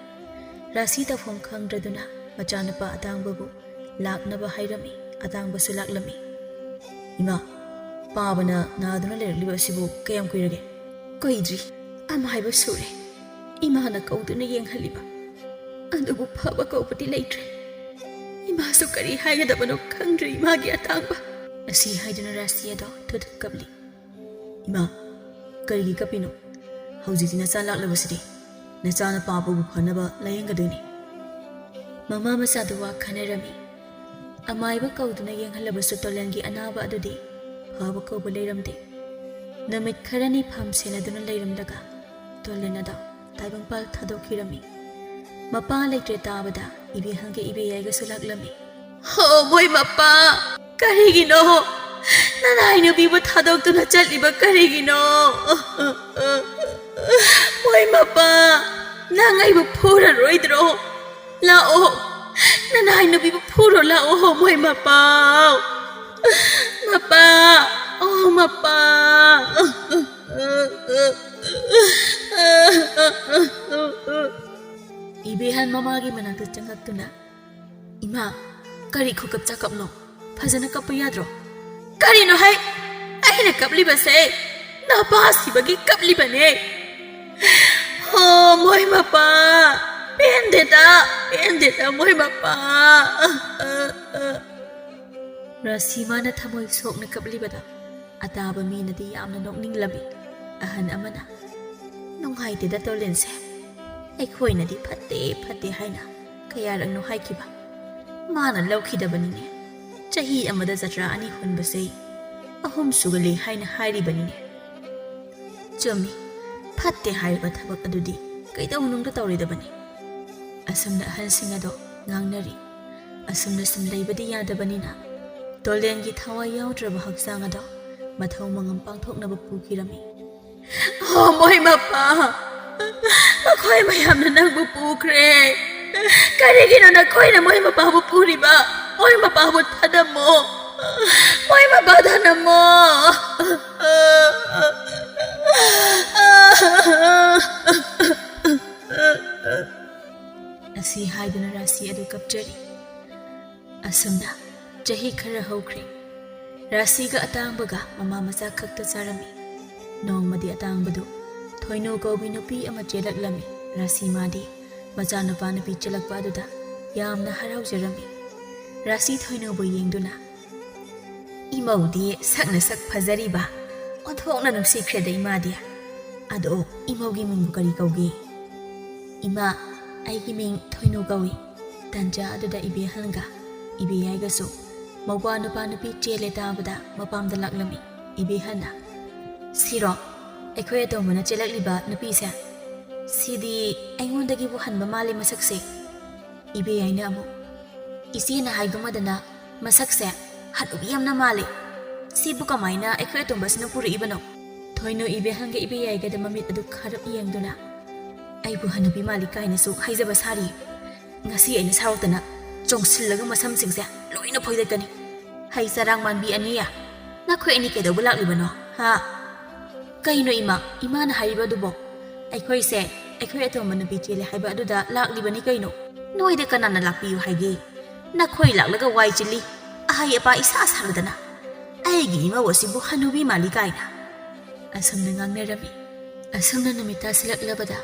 राशि तफोम खंग्रदुना मचानुपा अतांगबबु लाकनबा हायरमी अतांगबसु लाकलमी इमा पाबना नादुना लेरलिबा सिबु कयम कुइरगे कोइद्री अम हायबा सुरे इमा ना कौदुना येंगहलिबा अदुबु फबा कौपति लेट्रे इमा सु करी हायगदबनो खंग्रे इमागी अतांगबा असी हायदुना राशि अदो थुथ कबली इमा करिगी कपिनो हौजिति नचा लाक्लबसिदि नचाना पाबबु फनबा लायंगदुनि ममा मसादु वा खनरमी अमाइबा कौदुना येंगहलबसु तोलेंगी अनाबा अदुदि फबा कौबा लेरमदे नमित खरनी फम सेनदुना लेरमदगा तोलेनदा ताइबंगपाल थादोखिरमी मपा लेट्रे ताबदा इबेहंगे इबेयाइगसु लाक्लमी हो मोय मपा करिगिनो ननाइनु बिबु थादोक्तुना चलिबा करिगिनो मोय मपा नंगाइबु फुरा रोइद्रो लाओ ननाइनु बिबु फुरो लाओ मोय मपा मपा ओ मपा इबेहन ममागी मनाक्ता चंगक्तुना इमा करी खुकप चाकपनो फजना कप याद्रो करिनो है अहिना कपलिबसे नापासिबगी कपलिबने हो मोय मपा पेंदेता मोय मपा रसीमाना थमोय सोकना कपलिबदा अताबा मीनदी यामना नोकनिंगलमी अहन अमना नोंहाइतेदा तोलेंसे अखोइनदी फत्ते फत्ते हाइना कयारंनो हाइखिबा माना लौखिदबनिने चही अमदा जत्रा अनि हुनबसे अहुम सुगले हाइना हाइरिबनिने चुमी फत्ते हाइबा थबक अदुदी कैदौनुंगदा तौरिदबनि असमना अहलसिंगदो ngangnari asumna sum leibadi yadabaniना तोलेंगी थावा याउद्रब हक्सांगदो मथौ मंगम पांथोकनब पुखिरमी हो मोय मपा अखोय मयामना नंगबु पुखरे करिगिनो नखोयना मोय मपाबु पुरिबा मोय मपाबु थदमो मोय मपा धनमो असी हाइदुना राशि अदु कपचरी असमना चही खर हौख्रे राशिगा अतांबगा ममा मचा खक्ता चारमी नोंगमदी अतांबदु थोइनो कौबी नुपी अमा चेलकलमी राशि मादी मचा नुपा नुपी चलकपा अदुदा यामना हराउजरमी राशि थोइनोबु येंगदुना इमौदी सकना सक फजरीबा ओथोकना नुसिख्रेदा इमादी अदो इमौगी मिंगु करी कौगे इमा आइगी मिंग थोइनो कौई तंजा अदुदा इबेहलगा इबेयाइगसु मौबा नुपा नुपी चेले ताबदा मपामदा लाक्लमी इबेहलना सिरो अखोय अतोमना चेलकलिबा नुपीसे सिदी अइंगोंदगी बु हनबा माले मसकसे इबेयाइना अमु इसेना हाइगमदना मसकसे हनुबी यमना माले सिबु कमाइना अखोय अतोमबसना पुरइबनो थोइनो इबेहंगे इबेयाइगदा ममित अदु खरप येंगदुना आइबु हनुबी माली काइनसु हाइजबा सारी ngasi aina sarotana chongsillaga masam singse loina phoidakani hai sarang manbi aniya na khoi ani kedo bulak libano ha kaino ima na hariba dubo ai khoi se ai khoi atom man bi chele haiba aduda lak libani kaino noi de kanana lakpiu haige na khoi laklaga wai chili ahai apa isa saladana ai gi ima wasibu hanubi mali kaina asam na ngangne rami ꯑꯁꯨꯝꯅ ꯅꯨꯃꯤꯠ ꯇꯥꯁꯤꯜꯂꯛꯂꯕꯗ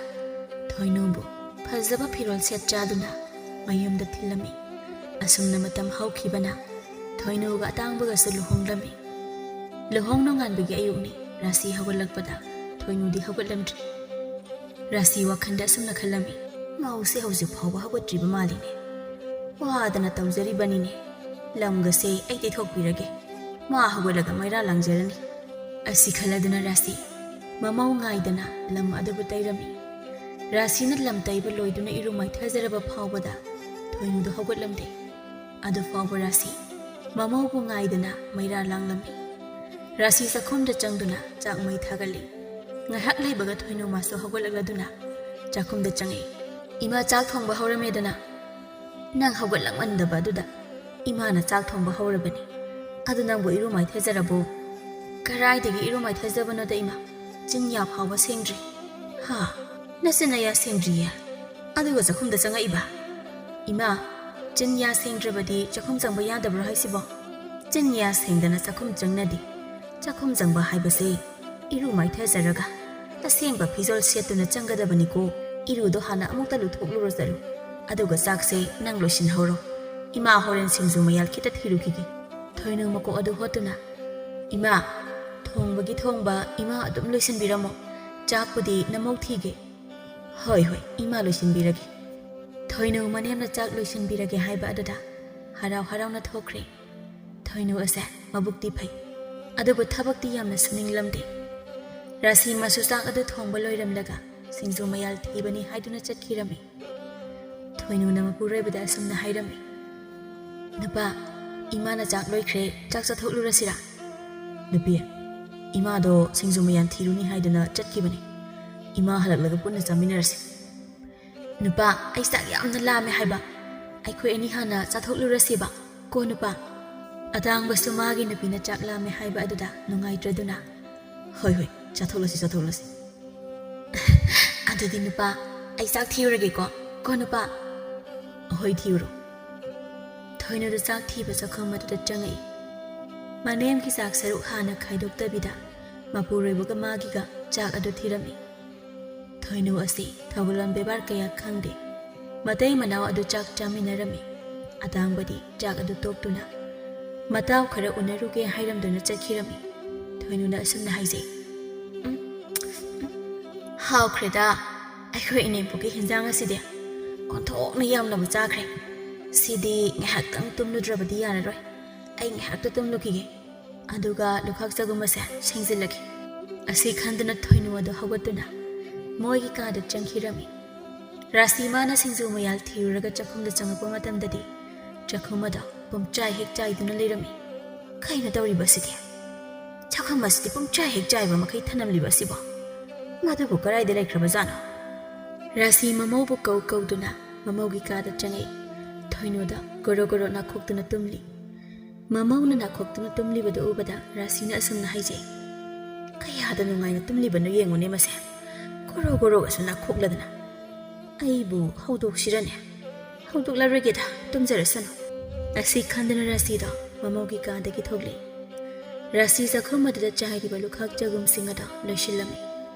ꯊꯣꯏꯅꯨꯕꯨ ꯐꯖꯕ ꯐꯤꯔꯣꯜ set ꯆꯥꯗꯨꯅ ꯃꯌꯨꯝꯗ ꯊꯤꯜꯂꯝꯃꯤ꯫ ꯑꯁꯨꯝꯅ ꯃꯇꯝ ꯍꯧꯈꯤꯕꯅ ꯊꯣꯏꯅꯨꯒ ꯑꯇꯥꯡꯕꯒꯁꯨ ꯂꯨꯍꯣꯡꯂꯝꯃꯤ꯫ ꯂꯨꯍꯣꯡ ꯅꯣꯡꯉꯥꯟꯕꯒꯤ ꯑꯌꯨꯛꯅꯤ ꯔꯥꯁꯤ ꯍꯧꯒꯠꯂꯛꯄꯗ ꯊꯣꯏꯅꯨꯗꯤ ꯍꯧꯒꯠꯂꯝꯗ꯭ꯔꯤ꯫ ꯔꯥꯁꯤ ꯋꯥꯈꯜꯗ ꯑꯁꯨꯝꯅ ꯈꯜꯂꯝꯃꯤ, ꯃꯧꯁꯦ ꯍꯧꯖꯤꯛ ꯐꯥꯎꯕ ꯍꯧꯒꯠꯇ꯭ꯔꯤꯕ ꯃꯥꯜꯂꯤꯅꯦ꯫ ꯋꯥꯗꯅ ꯇꯧꯖꯔꯤꯕꯅꯤꯅꯦ, ꯂꯝꯒꯁꯦ ꯑꯩ ꯇꯩꯊꯣꯛꯄꯤꯔꯒꯦ, ꯃꯥ ꯍꯧꯒꯠꯂꯒ ꯃꯩꯔꯥ ꯂꯥꯡꯖꯔꯅꯤ꯫ ꯑꯁꯤ ꯈꯜꯂꯗꯨꯅ ꯔꯥꯁꯤ ꯃꯃꯧ ꯉꯥꯏꯗꯅ ꯂꯝ ꯑꯗꯨꯕꯨ ꯇꯩꯔꯝꯃꯤ꯫ ꯔꯥꯁꯤꯅ ꯂꯝ ꯇꯩꯕ ꯂꯣꯏꯗꯨꯅ ꯏꯔꯨ ꯃꯥꯏꯊꯖꯔꯕ ꯐꯥꯎꯕꯗ ꯊꯣꯏꯅꯨꯗꯨ ꯍꯧꯒꯠꯂꯝꯗꯦ꯫ ꯑꯗꯨ ꯐꯥꯎꯕ ꯔꯥꯁꯤ ꯃꯃꯧꯕꯨ ꯉꯥꯏꯗꯅ ꯃꯩꯔꯥ ꯂꯥꯡꯂꯝꯃꯤ꯫ ꯔꯥꯁꯤ ꯆꯥꯛꯈꯨꯝꯗ ꯆꯪꯗꯨꯅ ꯆꯥꯛ ꯃꯩ ꯊꯥꯒꯠꯂꯤ꯫ ꯉꯥꯏꯍꯥꯛ ꯂꯩꯕꯒ ꯊꯣꯏꯅꯨ ꯃꯥꯁꯨ ꯍꯧꯒꯠꯂꯛꯂꯗꯨꯅ ꯆꯥꯛꯈꯨꯝꯗ ꯆꯪꯉꯛꯏ꯫ ꯏꯃꯥ ꯆꯥꯛ ꯊꯣꯡꯕ ꯍꯧꯔꯝꯃꯦꯗꯅ꯫ ꯅꯪ ꯍꯧꯒꯠꯂꯛꯃꯟꯗꯕ ꯑꯗꯨꯗ ꯏꯃꯥꯅ ꯆꯥꯛ ꯊꯣꯡꯕ ꯍꯧꯔꯕꯅꯤ꯫ ꯑꯗꯨ ꯅꯪꯕꯨ ꯏꯔꯨ ꯃꯥꯏꯊꯖꯔꯕꯣ? ꯀꯔꯥꯏꯗꯒꯤ ꯏꯔꯨ ꯃꯥꯏꯊꯖꯕꯅꯣꯗ ꯏꯃꯥ, ꯆꯤꯟꯌꯥ ꯐꯥꯎꯕ ꯁꯦꯡꯗ꯭ꯔꯤ꯫ ꯍꯥ, ꯅꯆꯤꯟ ꯅꯌꯥ ꯁꯦꯡꯗ꯭ꯔꯤꯌꯦ, ꯑꯗꯨꯒ ꯆꯥꯛꯈꯨꯝꯗ ꯆꯪꯉꯛꯏꯕ? ꯏꯃꯥ, ꯆꯤꯟꯌꯥ ꯁꯦꯡꯗ꯭ꯔꯕꯗꯤ ꯆꯥꯛꯈꯨꯝ ꯆꯪꯕ ꯌꯥꯗꯕ꯭ꯔꯣ ꯍꯥꯏꯁꯤꯕꯣ? ꯆꯤꯟꯌꯥ ꯁꯦꯡꯗꯅ ꯆꯥꯛꯈꯨꯝ ꯆꯪꯅꯗꯦ꯫ ꯆꯥꯛꯈꯨꯝ ꯆꯪꯕ ꯍꯥꯏꯕꯁꯦ ꯏꯔꯨ ꯃꯥꯏꯊꯖꯔꯒ ꯑꯁꯦꯡꯕ ꯐꯤꯖꯣꯜ ꯁꯦꯠꯇꯨꯅ ꯆꯪꯒꯗꯕꯅꯤꯀꯣ꯫ ꯏꯔꯨꯗꯣ ꯍꯥꯟꯅ ꯑꯃꯨꯛꯇ ꯂꯨꯊꯣꯛꯂꯨꯔꯣ ꯆꯠꯂꯨ, ꯑꯗꯨꯒ ꯆꯥꯛꯁꯦ ꯅꯪ ꯂꯣꯏꯁꯤꯟꯍꯧꯔꯣ꯫ ꯏꯃꯥ ꯍꯣꯔꯦꯟ ꯁꯤꯡꯖꯨ ꯃꯌꯥꯜ ꯈꯤꯇ ꯊꯤꯔꯨꯈꯤꯒꯦ꯫ ꯊꯣꯏꯅꯨ ꯃꯀꯣꯛ ꯑꯗꯨ ꯍꯣꯠꯇꯨꯅ, ꯏꯃꯥ, ꯊꯣꯡꯕꯒꯤ ꯊꯣꯡꯕ ꯏꯃꯥ ꯑꯗꯨꯝ ꯂꯣꯏꯁꯤꯟꯕꯤꯔꯝꯃꯣ, ꯆꯥꯛꯄꯨꯗꯤ ꯅꯃꯧ ꯊꯤꯒꯦ꯫ ꯍꯣꯏ ꯍꯣꯏ, ꯏꯃꯥ ꯂꯣꯏꯁꯤꯟꯕꯤꯔꯒꯦ꯫ ꯊꯣꯏꯅꯨ ꯃꯅꯦꯝꯅ ꯆꯥꯛ ꯂꯣꯏꯁꯤꯟꯕꯤꯔꯒꯦ ꯍꯥꯏꯕ ꯑꯗꯨꯗ ꯍꯔꯥꯎ ꯍꯔꯥꯎꯅ ꯊꯣꯛꯈ꯭ꯔꯦ꯫ ꯊꯣꯏꯅꯨ ꯑꯁꯦ ꯃꯕꯨꯛꯇꯤ ꯐꯩ, ꯑꯗꯨꯕꯨ ꯊꯕꯛꯇꯤ ꯌꯥꯝꯅ ꯁꯨꯅꯤꯡꯂꯝꯗꯦ꯫ ꯔꯥꯁꯤ ꯃꯥꯁꯨ ꯆꯥꯛ ꯑꯗꯨ ꯊꯣꯡꯕ ꯂꯣꯏꯔꯝꯂꯒ ꯁꯤꯡꯖꯨ ꯃꯌꯥꯜ ꯊꯤꯕꯅꯤ ꯍꯥꯏꯗꯨꯅ ꯆꯠꯈꯤꯔꯝꯃꯤ꯫ ꯊꯣꯏꯅꯨꯅ ꯃꯄꯨꯔꯣꯏꯕꯗ ꯑꯁꯨꯝꯅ ꯍꯥꯏꯔꯝꯃꯤ, ꯅꯨꯄꯥ, ꯏꯃꯥꯅ ꯆꯥꯛ ꯂꯣꯏꯈ꯭ꯔꯦ, ꯆꯥꯛ ꯆꯥꯊꯣꯛꯂꯨꯔꯁꯤꯔꯥ? ꯅꯨꯄꯤ, ꯏꯃꯥꯗꯣ ꯁꯤꯡꯖꯨ ꯃꯌꯥꯜ ꯊꯤꯔꯨꯅꯤ ꯍꯥꯏꯗꯨꯅ ꯆꯠꯈꯤꯕꯅꯤ, ꯏꯃꯥ ꯍꯜꯂꯛꯂꯒ ꯄꯨꯟꯅ ꯆꯥꯃꯤꯟꯅꯔꯁꯤ꯫ ꯅꯨꯄꯥ, ꯑꯩ ꯆꯥꯛ ꯌꯥꯝꯅ ꯂꯥꯝꯃꯦ ꯍꯥꯏꯕ, ꯑꯩꯈꯣꯏ ꯑꯅꯤ ꯍꯥꯟꯅ ꯆꯥꯊꯣꯛꯂꯨꯔꯁꯤꯕ ꯀꯣ ꯅꯨꯄꯥ? ꯑꯇꯥꯡꯕꯁꯨ ꯃꯥꯒꯤ ꯅꯨꯄꯤꯅ ꯆꯥꯛ ꯂꯥꯝꯃꯦ ꯍꯥꯏꯕ ꯑꯗꯨꯗ ꯅꯨꯡꯉꯥꯏꯇ꯭ꯔꯗꯨꯅ, ꯍꯣꯏ ꯍꯣꯏ, ꯆꯥꯊꯣꯛꯂꯁꯤ ꯆꯥꯊꯣꯛꯂꯁꯤ꯫ ꯑꯗꯨꯗꯤ ꯅꯨꯄꯥ, ꯑꯩ ꯆꯥꯛ ꯊꯤꯔꯨꯔꯒꯦꯀꯣ ꯀꯣ ꯅꯨꯄꯥ? ꯍꯣꯏ, ꯊꯤꯔꯨꯔꯣ꯫ ꯊꯣꯏꯅꯨꯗ ꯆꯥꯛ ꯊꯤꯕ ꯆꯥꯛꯈꯨꯝ ꯑꯗꯨꯗ ꯆꯪꯉꯛꯏ꯫ ꯃꯅꯦꯝꯒꯤ ꯆꯥꯛ ꯁꯔꯨꯛ ꯍꯥꯟꯅ ꯈꯥꯏꯗꯣꯛꯇꯕꯤꯗ ꯃꯄꯨꯔꯣꯏꯕꯒ ꯃꯥꯒꯤꯒ ꯆꯥꯛ ꯑꯗꯨ ꯊꯤꯔꯝꯃꯤ꯫ ꯊꯣꯏꯅꯨ ꯑꯁꯤ ꯊꯧꯒꯜꯂꯣꯟ ꯕꯦꯕꯥꯔ ꯀꯌꯥ ꯈꯪꯗꯦ꯫ ꯃꯇꯩ ꯃꯅꯥꯎ ꯑꯗꯨ ꯆꯥꯛ ꯆꯥꯃꯤꯟꯅꯔꯝꯃꯤ꯫ ꯑꯇꯥꯡꯕꯗꯤ ꯆꯥꯛ ꯑꯗꯨ ꯇꯣꯛꯇꯨꯅ ꯃꯇꯥꯎ ꯈꯔ ꯎꯅꯔꯨꯒꯦ ꯍꯥꯏꯔꯝꯗꯨꯅ ꯆꯠꯈꯤꯔꯝꯃꯤ꯫ ꯊꯣꯏꯅꯨꯅ ꯑꯁꯨꯝꯅ ꯍꯥꯏꯖꯩ, ꯍꯥꯎꯈ꯭ꯔꯦꯗ ꯑꯩꯈꯣꯏ ꯏꯅꯦꯝꯄꯣꯛꯀꯤ ꯍꯤꯟꯖꯥꯡ ꯑꯁꯤꯗꯤ, ꯑꯣꯟꯊꯣꯛꯅ ꯌꯥꯝꯅꯕꯨ ꯆꯥꯈ꯭ꯔꯦ꯫ ꯁꯤꯗꯤ ꯉꯥꯏꯍꯥꯛꯇꯪ ꯇꯨꯝꯂꯨꯗ꯭ꯔꯕꯗꯤ ꯌꯥꯔꯔꯣꯏ꯫ ꯑꯩ ꯉꯥꯏꯍꯥꯛꯇ ꯇꯨꯝꯂꯨꯈꯤꯒꯦ, ꯑꯗꯨꯒ ꯂꯨꯈꯥꯛ ꯆꯒꯨꯝ ꯑꯁꯦ ꯁꯦꯡꯖꯤꯜꯂꯒꯦ꯫ ꯑꯁꯤ ꯈꯟꯗꯨꯅ ꯊꯣꯏꯅꯨ ꯑꯗꯨ ꯍꯧꯒꯠꯇꯨꯅ ꯃꯣꯏꯒꯤ ꯀꯥꯗ ꯆꯪꯈꯤꯔꯝꯃꯤ꯫ ꯔꯥꯁꯤ ꯃꯥꯅ ꯁꯤꯡꯖꯨ ꯃꯌꯥꯜ ꯊꯤꯔꯨꯔꯒ ꯆꯥꯛꯈꯨꯝꯗ ꯆꯪꯉꯛꯄ ꯃꯇꯝꯗꯗꯤ ꯆꯥꯛꯈꯨꯝ ꯑꯗꯣ ꯄꯨꯡꯆꯥꯏ ꯍꯦꯛ ꯆꯥꯏꯗꯨꯅ ꯂꯩꯔꯝꯃꯤ꯫ ꯀꯩꯅꯣ ꯇꯧꯔꯤꯕꯁꯤꯗꯤ? ꯆꯥꯛꯈꯨꯝ ꯑꯁꯤꯗꯤ ꯄꯨꯡꯆꯥꯏ ꯍꯦꯛ ꯆꯥꯏꯕ ꯃꯈꯩ ꯊꯅꯝꯂꯤꯕ ꯑꯁꯤꯕꯣ? ꯃꯗꯨꯕꯨ ꯀꯔꯥꯏꯗ ꯂꯩꯈ꯭ꯔꯕꯖꯥꯠꯅꯣ? ꯔꯥꯁꯤ ꯃꯃꯧꯕꯨ ꯀꯧꯗꯨꯅ ꯃꯃꯧꯒꯤ ꯀꯥꯗ ꯆꯪꯉꯛꯏ꯫ ꯊꯣꯏꯅꯨꯗ ꯒꯣꯔꯣ ꯒꯣꯔꯣ ꯅꯥꯈꯣꯛꯇꯨꯅ ꯇꯨꯝꯂꯤ꯫ ꯃꯃꯧꯅ ꯅꯥꯈꯣꯛꯇꯨꯅ ꯇꯨꯝꯂꯤꯕꯗꯨ ꯎꯕꯗ ꯔꯥꯁꯤꯅ ꯑꯁꯨꯝꯅ ꯍꯥꯏꯖꯩ, ꯀꯌꯥꯗ ꯅꯨꯡꯉꯥꯏꯅ ꯇꯨꯝꯂꯤꯕꯅꯣ ꯌꯦꯡꯉꯨꯅꯦ ꯃꯁꯦ, ꯒꯣꯔꯣ ꯒꯣꯔꯣꯒꯁꯨ ꯅꯥꯈꯣꯛꯂꯗꯅ꯫ ꯑꯩꯕꯨ ꯍꯧꯗꯣꯛꯁꯤꯔꯅꯦ? ꯍꯧꯗꯣꯛꯂꯔꯣꯏꯒꯦꯗ, ꯇꯨꯝꯖꯔꯁꯅꯨ꯫ ꯑꯁꯤ ꯈꯟꯗꯨꯅ ꯔꯥꯁꯤꯗꯣ ꯃꯃꯧꯒꯤ ꯀꯥꯗꯒꯤ ꯊꯣꯛꯂꯛꯏ꯫ ꯔꯥꯁꯤ ꯆꯥꯛꯈꯨꯝ ꯑꯗꯨꯗ ꯆꯥꯏꯔꯤꯕ ꯂꯨꯈꯥꯛ ꯆꯒꯨꯝꯁꯤꯡ ꯑꯗꯣ ꯂꯣꯏꯁꯤꯜꯂꯝꯃꯤ꯫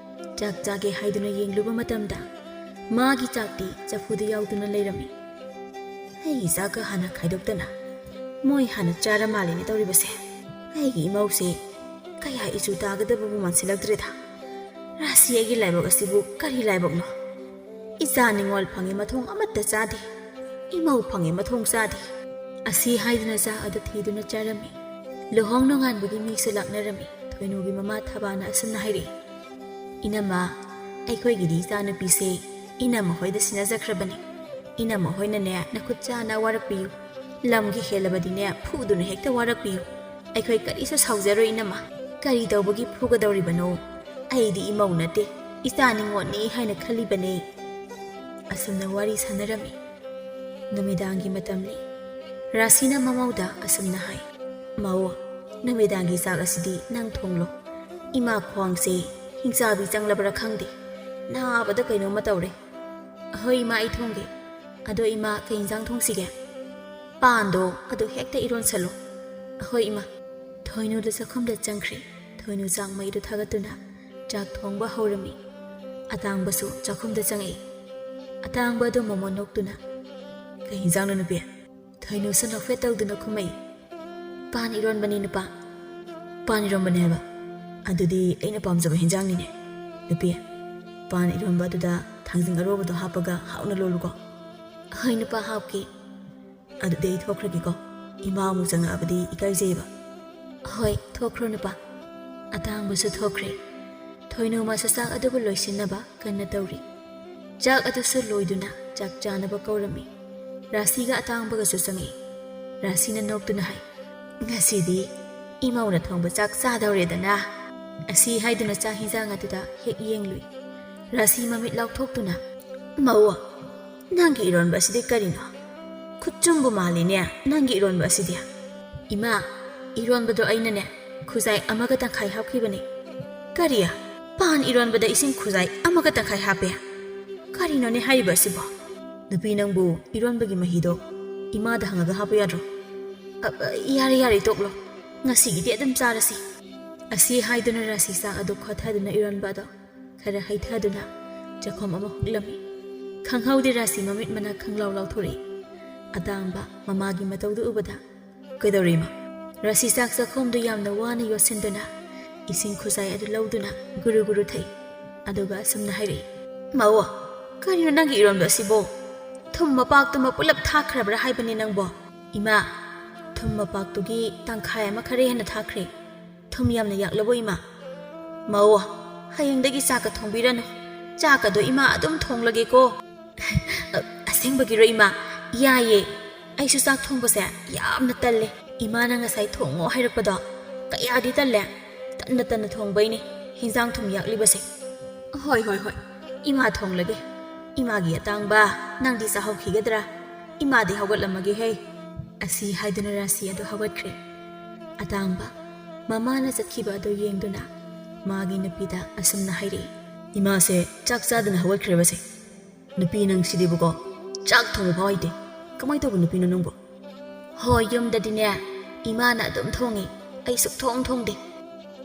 ꯆꯥꯛ ꯆꯥꯒꯦ ꯍꯥꯏꯗꯨꯅ ꯌꯦꯡꯂꯨꯕ ꯃꯇꯝꯗ ꯃꯥꯒꯤ ꯆꯥꯛꯇꯤ ꯆꯐꯨꯗ ꯌꯥꯎꯗꯨꯅ ꯂꯩꯔꯝꯃꯤ꯫ ꯑꯩꯒꯤ ꯆꯥꯛꯀ ꯍꯥꯟꯅ ꯈꯥꯏꯗꯣꯛꯇꯅ ꯃꯣꯏ ꯍꯥꯟꯅ ꯆꯥꯔ ꯃꯥꯜꯂꯤꯅꯦ ꯇꯧꯔꯤꯕꯁꯦ꯫ ꯑꯩꯒꯤ ꯏꯃꯧꯁꯦ ꯀꯌꯥ ꯏꯆꯨ ꯇꯥꯒꯗꯕꯕꯨ ꯃꯥꯟꯁꯤꯜꯂꯛꯇ꯭ꯔꯦꯗ꯫ ꯔꯥꯁꯤ ꯑꯩꯒꯤ ꯂꯥꯏꯕꯛ ꯑꯁꯤꯕꯨ ꯀꯔꯤ ꯂꯥꯏꯕꯛꯅꯣ? ꯏꯆꯥ ꯅꯤꯡꯉꯣꯜ ꯐꯪꯉꯦ ꯃꯊꯣꯡ ꯑꯃꯠꯇ ꯆꯥꯗꯦ, ꯏꯃꯧ ꯐꯪꯉꯦ ꯃꯊꯣꯡ ꯆꯥꯗꯦ꯫ ꯑꯁꯤ ꯍꯥꯏꯗꯨꯅ ꯆꯥꯛ ꯑꯗꯨ ꯊꯤꯗꯨꯅ ꯆꯥꯔꯝꯃꯤ꯫ ꯂꯨꯍꯣꯡ ꯅꯣꯡꯉꯥꯟꯕꯒꯤ ꯃꯤꯁꯨ ꯂꯥꯛꯅꯔꯝꯃꯤ꯫ ꯊꯣꯏꯅꯨꯒꯤ ꯃꯃꯥ ꯊꯕꯥꯅ ꯑꯁꯨꯝꯅ ꯍꯥꯏꯔꯛꯏ, ꯏꯅꯝꯃ, ꯑꯩꯈꯣꯏꯒꯤꯗꯤ ꯏꯆꯥꯅꯨꯄꯤꯁꯦ ꯏꯅꯝꯃ ꯍꯣꯏꯗ ꯁꯤꯟꯅꯖꯈ꯭ꯔꯕꯅꯤ꯫ ꯏꯅꯝꯃ ꯍꯣꯏꯅꯅꯦ ꯅꯈꯨꯠ ꯆꯥꯅ ꯋꯥꯔꯛꯄꯤꯌꯨ, ꯂꯝꯒꯤ ꯍꯦꯜꯂꯕꯗꯤꯅꯦ ꯐꯨꯗꯨꯅ ꯍꯦꯛꯇ ꯋꯥꯔꯛꯄꯤꯌꯨ꯫ ꯑꯩꯈꯣꯏ ꯀꯔꯤꯁꯨ ꯁꯥꯎꯖꯔꯣꯏ ꯏꯅꯝꯃ, ꯀꯔꯤ ꯇꯧꯕꯒꯤ ꯐꯨꯒꯗꯧꯔꯤꯕꯅꯣ? ꯑꯩꯗꯤ ꯏꯃꯧ ꯅꯠꯇꯦ, ꯏꯆꯥ ꯅꯤꯡꯉꯣꯜꯅꯤ ꯍꯥꯏꯅ ꯈꯜꯂꯤꯕꯅꯦ꯫ ꯑꯁꯨꯝꯅ ꯋꯥꯔꯤ ꯁꯥꯟꯅꯔꯝꯃꯤ꯫ ꯅꯨꯃꯤꯗꯥꯡꯒꯤ ꯃꯇꯝꯅꯤ꯫ ꯔꯥꯁꯤꯅ ꯃꯃꯧꯗ ꯑꯁꯨꯝꯅ ꯍꯥꯏ, ꯃꯧ, ꯅꯨꯃꯤꯗꯥꯡꯒꯤ ꯆꯥꯛ ꯑꯁꯤꯗꯤ ꯅꯪ ꯊꯣꯡꯂꯣ꯫ ꯏꯃꯥ ꯈ꯭ꯋꯥꯡꯁꯦ ꯍꯤꯡꯆꯥꯕꯤ ꯆꯪꯂꯕ꯭ꯔꯥ ꯈꯪꯗꯦ, ꯅꯥꯕꯗ ꯀꯩꯅꯣꯝꯃ ꯇꯧꯔꯦ꯫ ꯍꯣꯏ ꯏꯃꯥ, ꯑꯩ ꯊꯣꯡꯒꯦ꯫ ꯑꯗꯣ ꯏꯃꯥ, ꯀꯩ ꯏꯟꯖꯥꯡ ꯊꯣꯡꯁꯤꯒꯦ? ꯄꯥꯟꯗꯣ ꯑꯗꯨ ꯍꯦꯛꯇ ꯏꯔꯣꯟꯁꯜꯂꯣ꯫ ꯍꯣꯏ ꯏꯃꯥ꯫ ꯊꯣꯏꯅꯨꯗ ꯆꯥꯛꯈꯨꯝꯗ ꯆꯪꯈ꯭ꯔꯦ꯫ ꯊꯣꯏꯅꯨ ꯆꯥꯛ ꯃꯩꯗꯨ ꯊꯥꯒꯠꯇꯨꯅ ꯆꯥꯛ ꯊꯣꯡꯕ ꯍꯧꯔꯝꯃꯤ꯫ ꯑꯇꯥꯡꯕꯁꯨ ꯆꯥꯛꯈꯨꯝꯗ ꯆꯪꯉꯛꯏ꯫ ꯑꯇꯥꯡꯕ ꯑꯗꯨ ꯃꯣꯃꯣꯟ ꯅꯣꯛꯇꯨꯅ ꯀꯩ ꯍꯤꯟꯖꯥꯡꯅꯣ ꯅꯨꯄꯤ? ꯊꯣꯏꯅꯨꯁꯨ ꯅꯣꯛꯐꯦꯠ ꯇꯧꯗꯨꯅ ꯈꯨꯝꯃꯛꯏ꯫ ꯄꯥꯟ ꯏꯔꯣꯟꯕꯅꯤ ꯅꯨꯄꯥ꯫ ꯄꯥꯟ ꯏꯔꯣꯟꯕꯅꯦ ꯍꯥꯏꯕ? ꯑꯗꯨꯗꯤ ꯑꯩꯅ ꯄꯥꯝꯖꯕ ꯍꯤꯟꯖꯥꯡꯅꯤꯅꯦ꯫ ꯅꯨꯄꯤ, ꯄꯥꯟ ꯏꯔꯣꯟꯕ ꯑꯗꯨꯗ ꯊꯥꯡꯖꯤꯡ ꯑꯔꯣꯕꯗꯣ ꯍꯥꯞꯄꯒ ꯍꯥꯎꯅ ꯂꯣꯜꯂꯨꯀꯣ꯫ ꯍꯣꯏ ꯅꯨꯄꯥ ꯍꯥꯞꯀꯦ꯫ ꯑꯗꯨꯗꯤ ꯑꯩ ꯊꯣꯛꯈ꯭ꯔꯒꯦꯀꯣ, ꯏꯃꯥ ꯑꯃꯨꯛ ꯆꯪꯉꯛꯑꯕꯗꯤ ꯏꯀꯥꯏꯖꯩꯕ꯫ ꯍꯣꯏ ꯊꯣꯛꯈ꯭ꯔꯣ ꯅꯨꯄꯥ꯫ ꯑꯇꯥꯡꯕꯁꯨ ꯊꯣꯛꯈ꯭ꯔꯦ꯫ ꯊꯣꯏꯅꯨ ꯃꯥꯁꯨ ꯆꯥꯛ ꯑꯗꯨꯕꯨ ꯂꯣꯏꯁꯤꯟꯅꯕ ꯀꯟꯅ ꯇꯧꯔꯤ꯫ ꯆꯥꯛ ꯑꯗꯨꯁꯨ ꯂꯣꯏꯗꯨꯅ ꯆꯥꯛ ꯆꯥꯅꯕ ꯀꯧꯔꯝꯃꯤ꯫ ꯔꯥꯁꯤꯒ ꯑꯇꯥꯡꯕꯒꯁꯨ ꯆꯪꯉꯛꯏ꯫ ꯔꯥꯁꯤꯅ ꯅꯣꯛꯇꯨꯅ ꯍꯥꯏ, ꯉꯁꯤꯗꯤ ꯏꯃꯧꯅ ꯊꯣꯡꯕ ꯆꯥꯛ ꯆꯥꯗꯧꯔꯦꯗꯅ꯫ ꯑꯁꯤ ꯍꯥꯏꯗꯨꯅ ꯆꯥꯛ ꯍꯤꯟꯖꯥꯡ ꯑꯗꯨꯗ ꯍꯦꯛ ꯌꯦꯡꯂꯨꯏ꯫ ꯔꯥꯁꯤ ꯃꯃꯤꯠ ꯂꯥꯎꯊꯣꯛꯇꯨꯅ, ꯃꯧ, ꯅꯪꯒꯤ ꯏꯔꯣꯟꯕ ꯑꯁꯤꯗꯤ ꯀꯔꯤꯅꯣ? ꯈꯨꯠꯆꯨꯝꯕꯨ ꯃꯥꯜꯂꯤꯅꯦ ꯅꯪꯒꯤ ꯏꯔꯣꯟꯕ ꯑꯁꯤꯗꯤ꯫ ꯏꯃꯥ, ꯏꯔꯣꯟꯕꯗꯣ ꯑꯩꯅꯅꯦ ꯈꯨꯖꯥꯏ ꯑꯃꯒ ꯇꯪꯈꯥꯏ ꯍꯥꯞꯈꯤꯕꯅꯦ꯫ ꯀꯔꯤ? ꯄꯥꯟ ꯏꯔꯣꯟꯕꯗ ꯏꯁꯤꯡ ꯈꯨꯖꯥꯏ ꯑꯃꯒ ꯇꯪꯈꯥꯏ ꯍꯥꯞꯄꯦ? ꯀꯔꯤꯅꯣꯅꯦ ꯍꯥꯏꯔꯤꯕ ꯑꯁꯤꯕꯣ? ꯅꯨꯄꯤ ꯅꯪꯕꯨ ꯏꯔꯣꯟꯕꯒꯤ ꯃꯍꯤꯗꯣ ꯏꯃꯥꯗ ꯍꯪꯉꯒ ꯍꯥꯞꯄ ꯌꯥꯗ꯭ꯔꯣ? ꯌꯥꯔꯦ ꯌꯥꯔꯦ ꯇꯣꯛꯂꯣ, ꯉꯁꯤꯒꯤꯗꯤ ꯑꯗꯨꯝ ꯆꯥꯔꯁꯤ꯫ ꯑꯁꯤ ꯍꯥꯏꯗꯨꯅ ꯔꯥꯁꯤ ꯆꯥꯛ ꯑꯗꯨ ꯈꯣꯊꯗꯨꯅ ꯏꯔꯣꯟꯕ ꯑꯗꯣ ꯈꯔ ꯍꯩꯊꯗꯨꯅ ꯆꯥꯛꯈꯣꯝ ꯑꯃ ꯍꯨꯛꯂꯝꯃꯤ꯫ ꯈꯪꯍꯧꯗꯦ ꯔꯥꯁꯤ ꯃꯃꯤꯠ ꯃꯅꯥ ꯈꯪꯂꯥꯎ ꯂꯥꯎꯊꯣꯔꯛꯏ꯫ ꯑꯇꯥꯡꯕ ꯃꯃꯥꯒꯤ ꯃꯇꯧꯗꯨ ꯎꯕꯗ, ꯀꯩꯗꯧꯔꯤ ꯏꯃꯥ? ꯔꯥꯁꯤ ꯆꯥꯛ ꯆꯥꯛꯈꯣꯝꯗꯨ ꯌꯥꯝꯅ ꯋꯥꯅ ꯌꯣꯠꯁꯤꯟꯗꯨꯅ ꯏꯁꯤꯡ ꯈꯨꯖꯥꯏ ꯑꯗꯨ ꯂꯧꯗꯨꯅ ꯒꯨꯔꯨ ꯒꯨꯔꯨ ꯊꯛꯏ꯫ ꯑꯗꯨꯒ ꯑꯁꯨꯝꯅ ꯍꯥꯏꯔꯛꯏ, ꯃꯧ, ꯀꯔꯤꯅꯣ ꯅꯪꯒꯤ ꯏꯔꯣꯟꯕ ꯑꯁꯤꯕꯣ? ꯊꯨꯝ ꯃꯄꯥꯛꯇꯨꯃ ꯄꯨꯂꯞ ꯊꯥꯛꯈ꯭ꯔꯕ꯭ꯔꯥ ꯍꯥꯏꯕꯅꯤ ꯅꯪꯕꯣ? ꯏꯃꯥ, ꯊꯨꯝ ꯃꯄꯥꯛꯇꯨꯒꯤ ꯇꯪꯈꯥꯏ ꯑꯃ ꯈꯔ ꯍꯦꯟꯅ ꯊꯥꯛꯈ꯭ꯔꯦ꯫ ꯊꯨꯝ ꯌꯥꯝꯅ ꯌꯥꯛꯂꯕꯣ ꯏꯃꯥ? ꯃꯧ, ꯍꯌꯦꯡꯗꯒꯤ ꯆꯥꯛꯀ ꯊꯣꯡꯕꯤꯔꯅꯨ꯫ ꯆꯥꯛꯀꯗꯣ ꯏꯃꯥ ꯑꯗꯨꯝ ꯊꯣꯡꯂꯒꯦꯀꯣ꯫ ꯑꯁꯦꯡꯕꯒꯤꯔꯣ ꯏꯃꯥ? ꯌꯥꯏꯌꯦ, ꯑꯩꯁꯨ ꯆꯥꯛ ꯊꯣꯡꯕꯁꯦ ꯌꯥꯝꯅ ꯇꯜꯂꯦ꯫ ꯏꯃꯥꯅ ꯉꯁꯥꯏ ꯊꯣꯡꯉꯣ ꯍꯥꯏꯔꯛꯄꯗꯣ ꯀꯌꯥꯗꯤ ꯇꯜꯂꯦ꯫ ꯇꯟꯅ ꯇꯟꯅ ꯊꯣꯡꯕꯩꯅꯦ ꯍꯤꯟꯖꯥꯡ ꯊꯨꯝ ꯌꯥꯛꯂꯤꯕꯁꯦ꯫ ꯍꯣꯏ ꯍꯣꯏ ꯍꯣꯏ, ꯏꯃꯥ ꯊꯣꯡꯂꯒꯦ꯫ ꯏꯃꯥꯒꯤ ꯑꯇꯥꯡꯕ, ꯅꯪꯗꯤ ꯆꯥꯍꯧꯈꯤꯒꯗ꯭ꯔꯥ? ꯏꯃꯥꯗꯤ ꯍꯧꯒꯠꯂꯝꯃꯒꯦꯍꯦ꯫ ꯑꯁꯤ ꯍꯥꯏꯗꯨꯅ ꯔꯥꯁꯤ ꯑꯗꯨ ꯍꯧꯒꯠꯈ꯭ꯔꯦ꯫ ꯑꯇꯥꯡꯕ ꯃꯃꯥꯅ ꯆꯠꯈꯤꯕ ꯑꯗꯨ ꯌꯦꯡꯗꯨꯅ ꯃꯥꯒꯤ ꯅꯨꯄꯤꯗ ꯑꯁꯨꯝꯅ ꯍꯥꯏꯔꯛꯏ, ꯏꯃꯥꯁꯦ ꯆꯥꯛ ꯆꯥꯗꯅ ꯍꯧꯒꯠꯈ꯭ꯔꯦꯕꯁꯦ꯫ ꯅꯨꯄꯤ ꯅꯪꯁꯤꯗꯤꯕꯨꯀꯣ, ꯆꯥꯛ ꯊꯣꯡꯕ ꯐꯥꯎ ꯍꯩꯇꯦ꯫ ꯀꯃꯥꯏꯅ ꯇꯧꯕ ꯅꯨꯄꯤꯅꯣ ꯅꯪꯕꯨ? ꯍꯣꯏ, ꯌꯨꯝꯗꯗꯤꯅꯦ ꯏꯃꯥꯅ ꯑꯗꯨꯝ ꯊꯣꯡꯉꯤ, ꯑꯩ ꯁꯨꯛꯊꯣꯡ ꯊꯣꯡꯗꯦ꯫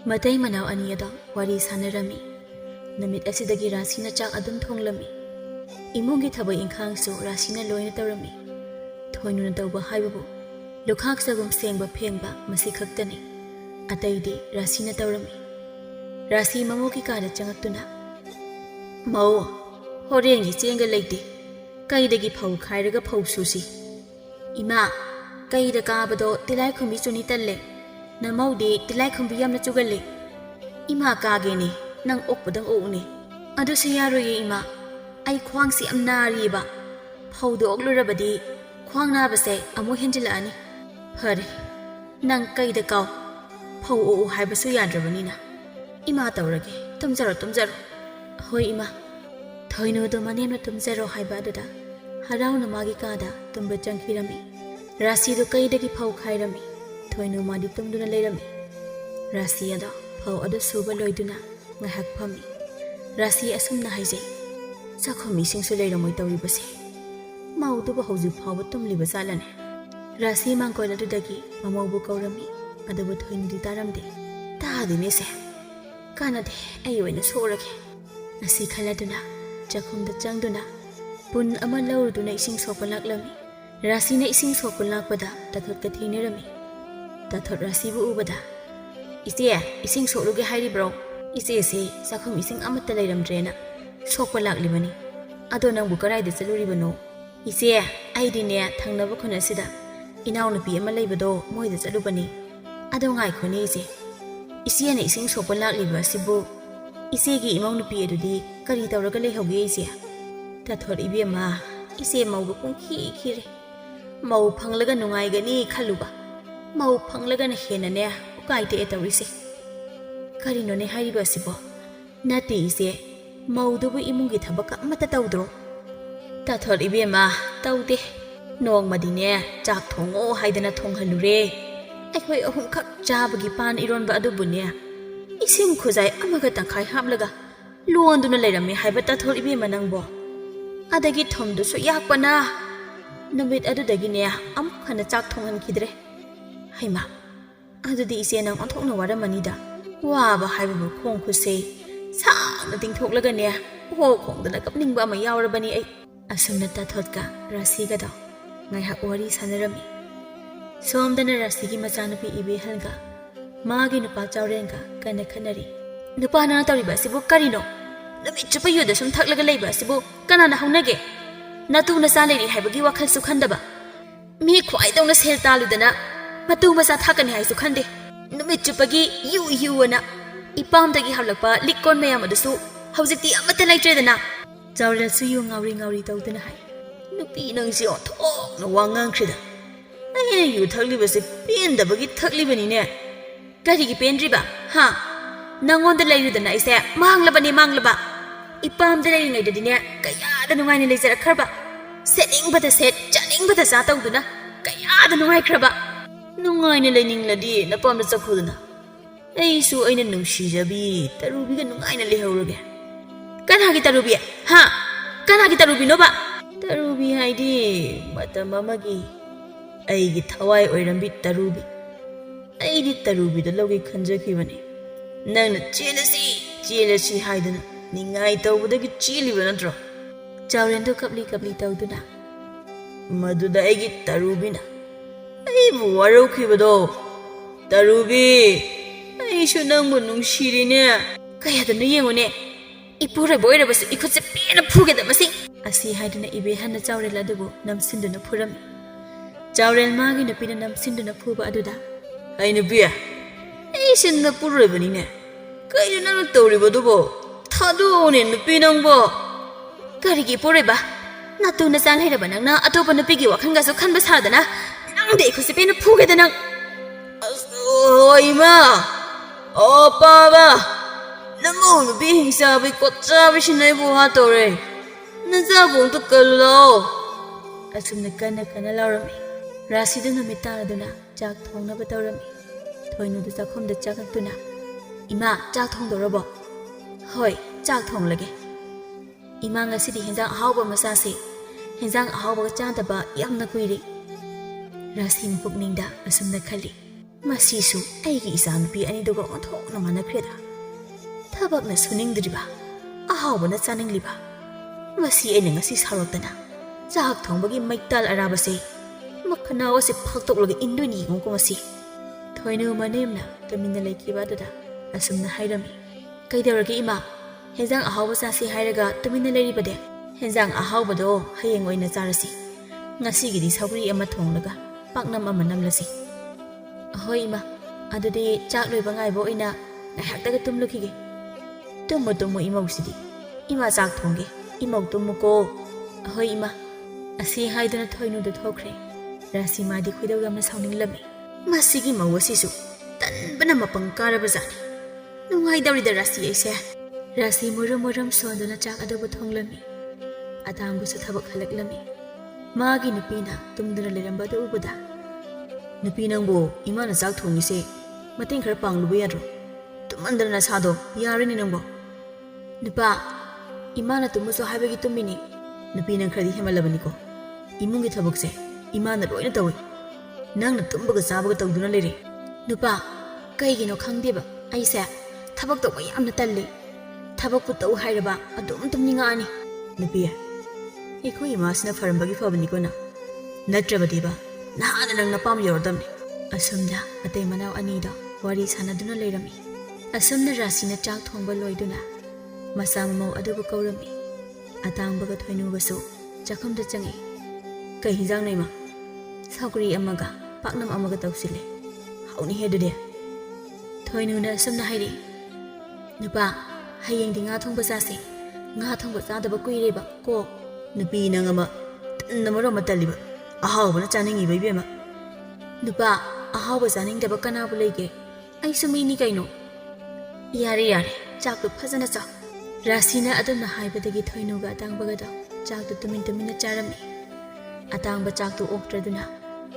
ꯃꯇꯩ ꯃꯅꯥꯎ ꯑꯅꯤ ꯑꯗꯣ ꯋꯥꯔꯤ ꯁꯥꯟꯅꯔꯝꯃꯤ꯫ ꯅꯨꯃꯤꯠ ꯑꯁꯤꯗꯒꯤ ꯔꯥꯁꯤꯅ ꯆꯥꯛ ꯑꯗꯨꯝ ꯊꯣꯡꯂꯝꯃꯤ꯫ ꯏꯃꯨꯡꯒꯤ ꯊꯕꯛ ꯏꯪꯈꯥꯡꯁꯨ ꯔꯥꯁꯤꯅ ꯂꯣꯏꯅ ꯇꯧꯔꯝꯃꯤ꯫ ꯊꯣꯏꯅꯨꯅ ꯇꯧꯕ ꯍꯥꯏꯕꯕꯨ ꯂꯨꯈꯥꯛ ꯆꯒꯨꯝ ꯁꯦꯡꯕ ꯐꯦꯡꯕ ꯃꯁꯤ ꯈꯛꯇꯅꯤ꯫ ꯑꯇꯩꯗꯤ ꯔꯥꯁꯤꯅ ꯇꯧꯔꯝꯃꯤ꯫ ꯔꯥꯁꯤ ꯃꯃꯧꯒꯤ ꯀꯥꯗ ꯆꯪꯉꯛꯇꯨꯅ, ꯃꯧ, ꯍꯣꯔꯦꯟꯒꯤ ꯆꯦꯡꯒ ꯂꯩꯇꯦ꯫ ꯀꯩꯗꯒꯤ ꯐꯧ ꯈꯥꯏꯔꯒ ꯐꯧ ꯁꯨꯁꯤ? ꯏꯃꯥ, ꯀꯩꯗ ꯀꯥꯕꯗꯣ ꯇꯤꯜꯂꯥꯏꯈꯨꯝꯕꯤ ꯆꯨꯅꯤ ꯇꯜꯂꯦ꯫ ꯅꯃꯧꯗꯤ ꯇꯤꯜꯂꯥꯏꯈꯨꯝꯕꯤ ꯌꯥꯝꯅ ꯆꯨꯒꯜꯂꯦ꯫ ꯏꯃꯥ ꯀꯥꯒꯦꯅꯦ, ꯅꯪ ꯑꯣꯛꯄꯗꯪ ꯑꯣꯛꯎꯅꯦ꯫ ꯑꯗꯨꯁꯨ ꯌꯥꯔꯣꯏꯌꯦ ꯏꯃꯥ, ꯑꯩ ꯈ꯭ꯋꯥꯡꯁꯤ ꯌꯥꯝ ꯅꯥꯔꯤꯌꯦꯕ꯫ ꯐꯧꯗꯣ ꯑꯣꯛꯂꯨꯔꯕꯗꯤ ꯈ꯭ꯋꯥꯡ ꯅꯥꯕꯁꯦ ꯑꯃꯨꯛ ꯍꯦꯟꯖꯤꯜꯂꯛꯑꯅꯤ꯫ ꯐꯔꯦ, ꯅꯪ ꯀꯩꯗ ꯀꯥꯎ, ꯐꯧ ꯑꯣꯛꯎ ꯍꯥꯏꯕꯁꯨ ꯌꯥꯗ꯭ꯔꯕꯅꯤꯅ꯫ ꯏꯃꯥ ꯇꯧꯔꯒꯦ, ꯇꯨꯝꯖꯔꯣ ꯇꯨꯝꯖꯔꯣ꯫ ꯍꯣꯏ ꯏꯃꯥ꯫ ꯊꯣꯏꯅꯨꯗꯣ ꯃꯅꯦꯝꯅ ꯇꯨꯝꯖꯔꯣ ꯍꯥꯏꯕ ꯑꯗꯨꯗ ꯍꯔꯥꯎꯅ ꯃꯥꯒꯤ ꯀꯥꯗ ꯇꯨꯝꯕ ꯆꯪꯈꯤꯔꯝꯃꯤ꯫ ꯔꯥꯁꯤꯗꯨ ꯀꯩꯗꯒꯤ ꯐꯧ ꯈꯥꯏꯔꯝꯃꯤ꯫ ꯊꯣꯏꯅꯨ ꯃꯥꯗꯤ ꯇꯨꯝꯗꯨꯅ ꯂꯩꯔꯝꯃꯤ꯫ ꯔꯥꯁꯤ ꯑꯗꯣ ꯐꯧ ꯑꯗꯨ ꯁꯨꯕ ꯂꯣꯏꯗꯨꯅ ꯉꯥꯏꯍꯥꯛ ꯐꯝꯃꯤ꯫ ꯔꯥꯁꯤ ꯑꯁꯨꯝꯅ ꯍꯥꯏꯖꯩ, ꯆꯥꯛꯈꯨꯝ ꯏꯁꯤꯡꯁꯨ ꯂꯩꯔꯝꯃꯣꯏ ꯇꯧꯔꯤꯕꯁꯦ꯫ ꯃꯧꯗꯨꯕꯨ ꯍꯧꯖꯤꯛ ꯐꯥꯎꯕ ꯇꯨꯝꯂꯤꯕ ꯖꯥꯠꯂꯅꯦ? ꯔꯥꯁꯤ ꯃꯥꯡꯒꯣꯜ ꯑꯗꯨꯗꯒꯤ ꯃꯃꯧꯕꯨ ꯀꯧꯔꯝꯃꯤ꯫ ꯑꯗꯨꯕꯨ ꯊꯣꯏꯅꯨꯗꯤ ꯇꯥꯔꯝꯗꯦ꯫ ꯇꯥꯗꯦꯅꯦꯁꯦ, ꯀꯥꯟꯅꯗꯦ, ꯑꯩ ꯑꯣꯏꯅ ꯁꯣꯛꯔꯒꯦ꯫ ꯑꯁꯤ ꯈꯜꯂꯗꯨꯅ ꯆꯥꯛꯈꯨꯝꯗ ꯆꯪꯗꯨꯅ ꯄꯨꯟ ꯑꯃ ꯂꯧꯔꯨꯗꯨꯅ ꯏꯁꯤꯡ ꯁꯣꯛꯄ ꯂꯥꯛꯂꯝꯃꯤ꯫ ꯔꯥꯁꯤꯅ ꯏꯁꯤꯡ ꯁꯣꯛꯄ ꯂꯥꯛꯄꯗ ꯇꯥꯊꯣꯠꯀ ꯊꯦꯡꯅꯔꯝꯃꯤ꯫ ꯇꯥꯊꯣꯠ ꯔꯥꯁꯤꯕꯨ ꯎꯕꯗ, ꯏꯆꯦ, ꯏꯁꯤꯡ ꯁꯣꯛꯂꯨꯒꯦ ꯍꯥꯏꯔꯤꯕ꯭ꯔꯣ? ꯏꯆꯦꯁꯤ ꯆꯥꯛꯈꯨꯝ ꯏꯁꯤꯡ ꯑꯃꯠꯇ ꯂꯩꯔꯝꯗ꯭ꯔꯦꯅ ꯁꯣꯛꯄ ꯂꯥꯛꯂꯤꯕꯅꯤ꯫ ꯑꯗꯣ ꯅꯪꯕꯨ ꯀꯗꯥꯏꯗ ꯆꯠꯂꯨꯔꯤꯕꯅꯣ? ꯏꯆꯦ, ꯑꯩꯗꯤꯅꯦ ꯊꯪꯅꯕ ꯈꯨꯟ ꯑꯁꯤꯗ ꯏꯅꯥꯎꯅꯨꯄꯤ ꯑꯃ ꯂꯩꯕꯗꯣ ꯃꯣꯏꯗ ꯆꯠꯂꯨꯕꯅꯤ꯫ ꯑꯗꯣ ꯉꯥꯏꯈꯣꯅꯦ ꯏꯆꯦ, ꯏꯆꯦꯅ ꯏꯁꯤꯡ ꯁꯣꯛꯄ ꯂꯥꯛꯂꯤꯕ ꯑꯁꯤꯕꯨ ꯏꯆꯦꯒꯤ ꯏꯃꯧ ꯅꯨꯄꯤ ꯑꯗꯨꯗꯤ ꯀꯔꯤ ꯇꯧꯔꯒ ꯂꯩꯍꯧꯒꯦ ꯏꯆꯦ? ꯇꯥꯊꯣꯠ ꯏꯕꯦꯝꯃ, ꯏꯆꯦ ꯃꯧꯒ ꯄꯨꯡꯈꯤ ꯈꯤꯔꯦ꯫ ꯃꯧ ꯐꯪꯂꯒ ꯅꯨꯡꯉꯥꯏꯒꯅꯤ ꯈꯜꯂꯨꯕ, ꯃꯧ ꯐꯪꯂꯒꯅ ꯍꯦꯟꯅꯅꯦ ꯎꯀꯥꯏ ꯇꯛꯑꯦ ꯇꯧꯔꯤꯁꯦ꯫ ꯀꯔꯤꯅꯣꯅꯦ ꯍꯥꯏꯔꯤꯕ ꯑꯁꯤꯕꯣ? ꯅꯠꯇꯦ ꯏꯆꯦ, ꯃꯧꯗꯨꯕꯨ ꯏꯃꯨꯡꯒꯤ ꯊꯕꯛ ꯑꯃꯠꯇ ꯇꯧꯗ꯭ꯔꯣ? ꯇꯥꯊꯣꯠ ꯏꯕꯦꯝꯃ, ꯇꯧꯗꯦ꯫ ꯅꯣꯡꯃꯗꯤꯅꯦ ꯆꯥꯛ ꯊꯣꯡꯉꯣ ꯍꯥꯏꯗꯅ ꯊꯣꯡꯍꯜꯂꯨꯔꯦ꯫ ꯑꯩꯈꯣꯏ ꯑꯍꯨꯝꯈꯛ ꯆꯥꯕꯒꯤ ꯄꯥꯟ ꯏꯔꯣꯟꯕ ꯑꯗꯨꯕꯨꯅꯦ ꯏꯁꯤꯡ ꯈꯨꯖꯥꯏ ꯑꯃꯒ ꯇꯪꯈꯥꯏ ꯍꯥꯞꯂꯒ ꯂꯣꯟꯗꯨꯅ ꯂꯩꯔꯝꯃꯦ ꯍꯥꯏꯕ ꯇꯥꯊꯣꯠ ꯏꯕꯦꯝꯃ ꯅꯪꯕꯣ꯫ ꯑꯗꯒꯤ ꯊꯨꯝꯗꯨꯁꯨ ꯌꯥꯛꯄꯅ ꯅꯨꯃꯤꯠ ꯑꯗꯨꯗꯒꯤꯅꯦ ꯑꯃꯨꯛ ꯍꯟꯅ ꯆꯥꯛ ꯊꯣꯡꯍꯟꯈꯤꯗ꯭ꯔꯦ꯫ ꯍꯩꯃꯥ, ꯑꯗꯨꯗꯤ ꯏꯆꯦ ꯅꯪ ꯑꯣꯟꯊꯣꯛꯅ ꯋꯥꯔꯝꯃꯅꯤꯗ꯫ ꯋꯥꯕ ꯍꯥꯏꯕꯕꯨ ꯈꯣꯡ ꯈꯨꯠꯁꯦ ꯁꯥꯡꯅ ꯇꯤꯡꯊꯣꯛꯂꯒꯅꯦ ho khongdana kapningba ama yaurabani ai. Asumna Tathotka Rasigado ngaihak wari sanarami. Somdana Rasigi machanupi �இ𝐵𝐻 magi nupa chaurenga kana khanari. Nupa na tawriba sibu karino. Nami chupa yuda sum thaklaga leiba sibu kanana haunage. Natu na sa leiri haibagi wakhal su khandaba. Mi khwai dawna sel taludana matu masa thakani hai su khande. Nami chupagi yu ana ipamdagi hawlakpa likon mayam adusu haujikti amata laitredana. Chaurel su yu ngauri tawduna hai. Nupi nang si othok na wangang khrida. Ai yu thakliba se pendabagi thaklibani ne. Karigi pendriba ha nangonda leirudana ise manglaba ipamda leiringaidadi ne kayada nungaina leizarakraba setningbada set chaningbada sa tawduna kayada nungaikraba nungaina leiningladi napamda chakhuduna eisu aina nungsijabi tarubiga nungaina lehaurage kanagi tarubi ha kanagi tarubi noba tarubi haidi matam amagi aigi thawai oirambi tarubi aidi tarubi da logi khanjakibani nangna chelasi haidana ningai tawbadagi cheliba natro Chaurendo kapli tawduna maduda aigi tarubina aibu waraukibado tarubi aishu nangbu nungsirine kayadana yengone ipure boirabasi ikhutse pena phugedamasi asi haiduna �இ𝐵𝐻na Chaurel adubu namsinduna phurami. Chaurel magi nupina namsinduna phuba aduda ai nupiya aisin na purrebani ne kaino nang tawribadubo thadone nupi nangbo karigi poreba natu na sang hairaba nangna atopa nupigi wakhanga su khanba sadana nangde ikhusi pena phugedana oima opaba namo nupi hingsa bi kotcha bi shinai bu ha tore naza bong to kallo asumna kana laurami. Rasidu numit taraduna chak thongnaba tawrami. Thoinudu chakhomda chakaktuna ima chak thongdorabo hoi chak thonglage ima ngasidi hinjang ahawba masase hinjang ahawba chadaba yamna kuiri. Rasim pukningda asumna khali masisu aigi isanupi aniduga onthokna manakreda thabakna suningdriba ahawbana chaningliba masi aina ngasi saroktana chak thongbagi maital arabase makhana wase phaktoklage induni ngko masi. Thoinu manemna tamina leikiba dada asumna hairami. Kaidawrage ima henjang ahawba sasi hairaga tamina leiribade henjang ahawbado hayeng oina charasi ngasigidi saugri ama thonglaga paknam ama namlasi. Ahoi ima adudi chak loiba ngaibo oina ngaihaktaga tumlukhige tumu imausidi ima chak thongge imau tumuko ahoi ima asi haiduna thoinudu thokre. Rasimadi khudau yamna sauninglami masigi mawasisu tanbana mapang karabazani nungai dawrida rasi aise rasi muram sonduna chak adubu thonglami atangbu su thabak halaklami magi nupina tumduna lerambada ubada nupi nangbo imana chak thongise mating khar panglubu yadro tumandana sado yarani nangbo nupa imana tumuso haibagi tumini nupi nang khadi hemalabani ko imungi thabakse imana loina tawi nangna tumbaga chabaga tawduna lere nupa kaigino khangdeba aise thabak tawa yamna talle thabak pu taw hairaba adum tumninga ani nupiya ekhoi masna farambagi fabani kona natrabadiba nahana nangna pam yordamni. Asumda atay manaw anida wari sanaduna lerami. Asumna rasina chak thongba loiduna masang mau adubu kaurami atangbaga thoinubasu chakamda changi kai hinjang naima saukri amaga paknam amaga tawsile hauni hedade thoinuna asumna hairi nupa hayeng di nga thongba sase nga thongba chadaba kuireba ko nupi nangama namaro mataliba ahawbana chaningi baibema nupa ahawba chaningdaba kanabu leige ai sumini kaino yare chaktu phajana cha rasina aduna haibadagi thoinuga atangbaga chaktu tumin charami atangba chaktu oktraduna